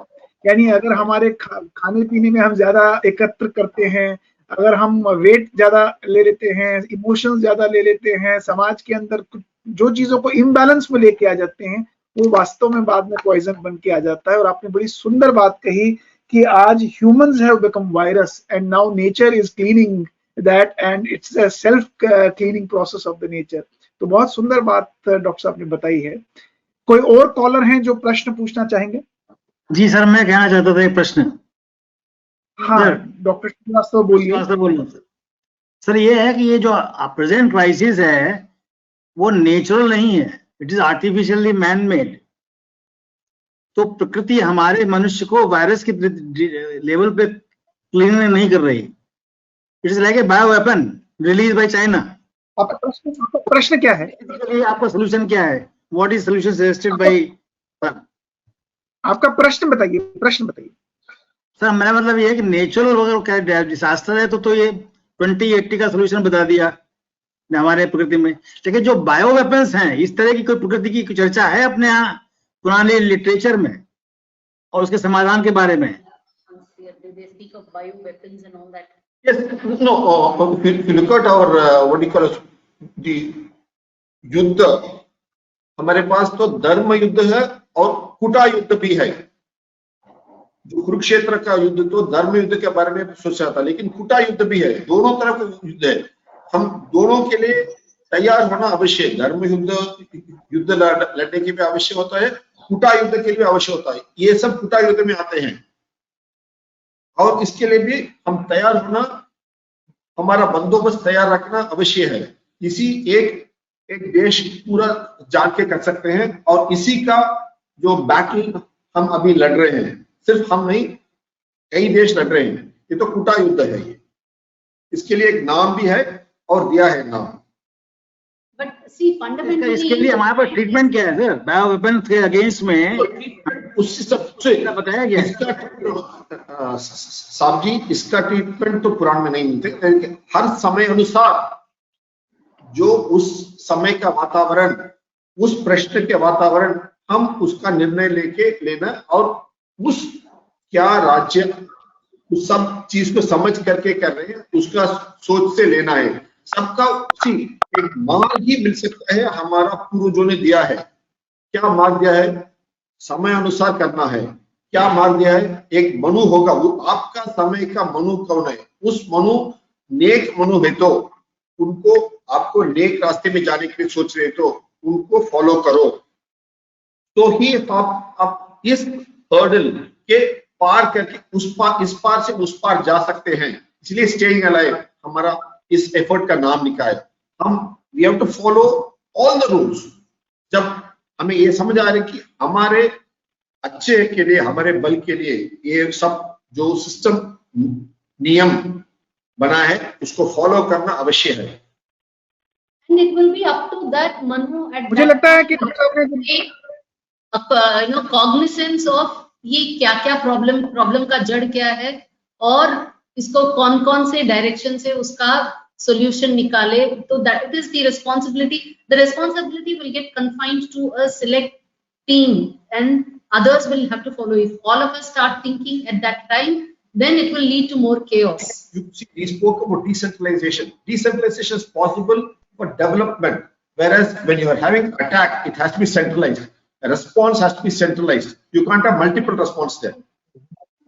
यानी अगर हमारे खाने पीने में हम ज्यादा एकत्र करते हैं, अगर हम वेट ज्यादा ले लेते हैं, इमोशंस ज्यादा ले लेते हैं, समाज के अंदर जो चीजों को इम्बैलेंस में लेके आ जाते हैं, वो वास्तव में बाद में पॉइजन बन के आ जाता है। और आपने बड़ी सुंदर बात कही कि आज humans have become virus and now nature is cleaning that and it's a self cleaning process of the nature. तो बहुत सुंदर बात डॉक्टर साहब ने बताई है। कोई और कॉलर हैं जो प्रश्न पूछना चाहेंगे? जी सर, मैं कहना चाहता था एक प्रश्न। हाँ डॉक्टर श्रीवास्तव बोलिए। सर ये है कि ये जो प्रेजेंट क्राइसिस है वो नेचुरल नहीं है, it is artificially man made. तो प्रकृति हमारे मनुष्य को वायरस के लेवल पे क्लीन नहीं कर रही। It is like a bio weapon release by China. आपका प्रश्न क्या है? आपका सोल्यूशन क्या है? What is solution suggested by? आपका प्रश्न बताइए, प्रश्न बताइए। सर मेरा मतलब ये है कि नेचुरल अगर क्या डिजास्टर है तो ये 2080 का सोल्यूशन बता दिया हमारे प्रकृति में, लेकिन जो बायो वेपन्स हैं इस तरह की कोई प्रकृति की चर्चा है अपने यहाँ पुराने लिटरेचर में और उसके समाधान के बारे में? Yes, no, if you look at our what do you call it, the युद्ध, हमारे पास तो धर्म युद्ध है और कुटा युद्ध भी है। जो कुरुक्षेत्र का युद्ध तो धर्म युद्ध के बारे में सोचा था, लेकिन कुटा युद्ध भी है, दोनों तरफ का युद्ध है। हम दोनों के लिए तैयार होना अवश्य है। धर्म युद्ध लड़ने के लिए अवश्य होता है, कुटा युद्ध के लिए अवश्य होता है। ये सब कुटा युद्ध में आते हैं और इसके लिए भी हम तैयार होना, हमारा बंदोबस्त तैयार रखना अवश्य है। इसी एक देश पूरा जान के कर सकते हैं और इसी का जो बैटल हम अभी लड़ रहे हैं, सिर्फ हम नहीं कई देश लड़ रहे हैं। ये तो कुटा युद्ध है। ये इसके लिए एक नाम भी है और दिया है नाम। But see, fundamentally, इसके लिए हमारे पास ट्रीटमेंट क्या है सर बायो वेपन्स के अगेंस्ट में? उससे सबसे बताया गया साहब जी, इसका ट्रीटमेंट तो पुराण में नहीं मिलते। हर समय अनुसार जो उस समय का वातावरण, उस प्रश्न के वातावरण, हम उसका निर्णय लेना और उस क्या राज्य उस सब चीज को समझ करके कर रहे हैं उसका सोच से लेना है। सबका उसी एक मार्ग ही मिल सकता है, हमारा पूर्वजों ने दिया है। क्या मार्ग दिया है? समय अनुसार करना है। क्या मार्ग दिया है? एक मनु होगा, वो आपका समय का मनु कौन है? उस मनु नेक मनु है तो उनको, आपको नेक रास्ते में जाने के लिए सोच रहे तो उनको फॉलो करो, तो ही आप इस हर्डल के पार करके इस पार से उस पार जा सकते हैं। इसलिए स्टेइंग अलाइव हमारा इस एफर्ट का नाम लिखा है। हम we have to follow all the rules. जब हमें ये समझ आ रहा है कि हमारे अच्छे के लिए, हमारे बल के लिए ये सब जो सिस्टम नियम बना है उसको फॉलो करना अवश्य है। And it will be up to that Manu at मुझे लगता है कि cognizance of ये क्या प्रॉब्लम का जड़ क्या है और इसको कौन से डायरेक्शन से उसका solution निकाले, तो that it is the responsibility will get confined to a select team and others will have to follow. If all of us start thinking at that time, then it will lead to more chaos. You see, we spoke about decentralization. Decentralization is possible for development, whereas when you are having attack, it has to be centralized. A response has to be centralized. You can't have multiple response there.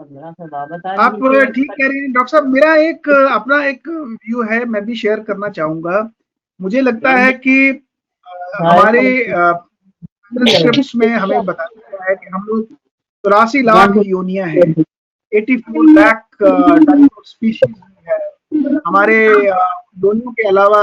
आप ठीक कह रहे हैं doctor साहब। मेरा अपना एक view है, मैं भी शेयर करना चाहूंगा। मुझे लगता है कि हमारे स्क्रिप्ट्स में हमें बताया गया है कि हम लोग 83 लाख योनियां हैं, 84 लाख टाइप ऑफ स्पीशीज है। हमारे योनियों के अलावा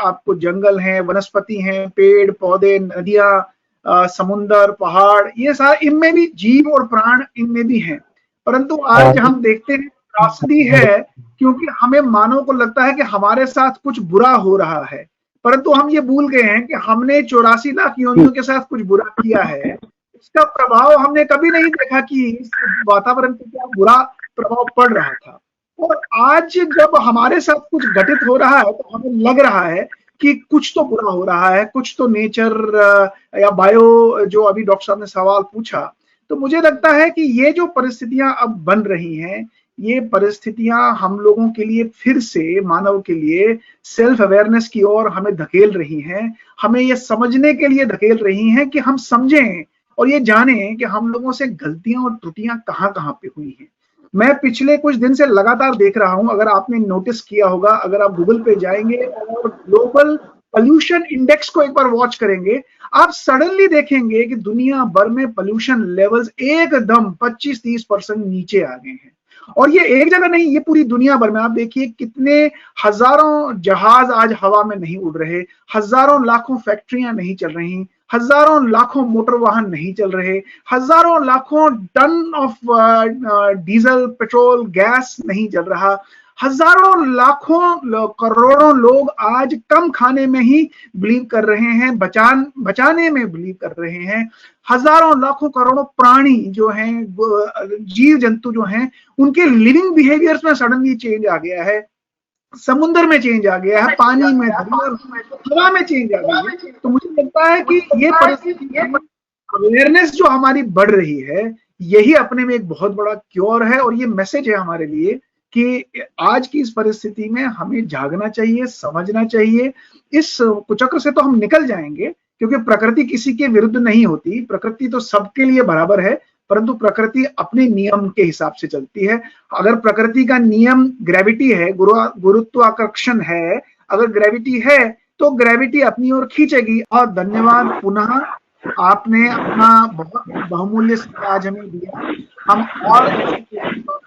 आपको जंगल हैं, वनस्पति हैं, पेड़ पौधे, नदियां, समुंदर, पहाड़, ये सारे, इनमें भी जीव और प्राण इनमें भी हैं। परंतु आज हम देखते हैं त्रासदी है, क्योंकि हमें मानव को लगता है कि हमारे साथ कुछ बुरा हो रहा है, परंतु हम ये भूल गए हैं कि हमने 84 लाख योनियों के साथ कुछ बुरा किया है। इसका प्रभाव हमने कभी नहीं देखा कि इस वातावरण पे क्या बुरा प्रभाव पड़ रहा था। और आज जब हमारे साथ कुछ घटित हो रहा है तो हमें लग रहा है कि कुछ तो बुरा हो रहा है, कुछ तो नेचर या बायो, जो अभी डॉक्टर साहब ने सवाल पूछा, तो मुझे लगता है कि ये जो परिस्थितियां अब बन रही हैं, ये परिस्थितियां हम लोगों के लिए फिर से, मानव के लिए सेल्फ अवेयरनेस की ओर हमें धकेल रही हैं, हमें ये समझने के लिए धकेल रही हैं कि हम समझें और ये जानें कि हम लोगों से गलतियां और त्रुटियां कहां कहां पे हुई हैं। मैं पिछले कुछ दिन से लगातार देख रहा हूं, अगर आपने नोटिस किया होगा, अगर आप गूगल पे जाएंगे और ग्लोबल पोल्यूशन इंडेक्स को एक बार वॉच करेंगे, आप सडनली देखेंगे कि दुनिया भर में पोल्यूशन लेवल्स एकदम 25-30% नीचे आ गए हैं। और ये एक जगह नहीं, ये पूरी दुनिया भर में। आप देखिए कितने हजारों जहाज आज हवा में नहीं उड़ रहे, हजारों लाखों फैक्ट्रियां नहीं चल रही, हजारों लाखों मोटर वाहन नहीं चल रहे, हजारों लाखों ton of diesel petrol gas नहीं चल रहा, हजारों लाखों करोड़ों लोग आज कम खाने में ही बिलीव कर रहे हैं, बचाने में बिलीव कर रहे हैं। हजारों लाखों करोड़ों प्राणी जो हैं, जीव जंतु जो हैं, उनके लिविंग बिहेवियर्स में सडनली चेंज आ गया है, समुद्र में चेंज आ गया है, पानी में, हवा में चेंज आ गया है। तो मुझे लगता है कि ये परिस्थिति, अवेयरनेस जो हमारी बढ़ रही है, यही अपने में एक बहुत बड़ा क्योर है। और ये मैसेज है हमारे लिए कि आज की इस परिस्थिति में हमें जागना चाहिए, समझना चाहिए। इस कुचक्र से तो हम निकल जाएंगे, क्योंकि प्रकृति किसी के विरुद्ध नहीं होती, प्रकृति तो सबके लिए बराबर है, परंतु प्रकृति अपने नियम के हिसाब से चलती है। अगर प्रकृति का नियम ग्रेविटी है, गुरुत्वाकर्षण है, अगर ग्रेविटी है तो ग्रेविटी अपनी ओर खींचेगी। और धन्यवाद पुनः, आपने अपना बहुत बहुमूल्य समय आज हमें दिया। हम और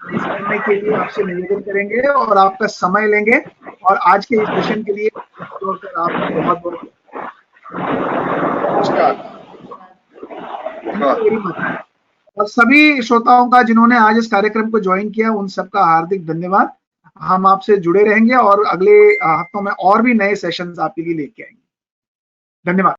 करने के लिए आपसे निवेदन करेंगे और आपका समय लेंगे। और आज के इस सेशन के लिए आपका बहुत बहुत नमस्कार। और सभी श्रोताओं का जिन्होंने आज इस कार्यक्रम को ज्वाइन किया, उन सबका हार्दिक धन्यवाद। हम आपसे जुड़े रहेंगे और अगले हफ्तों में और भी नए सेशंस आपके लिए लेके आएंगे। धन्यवाद।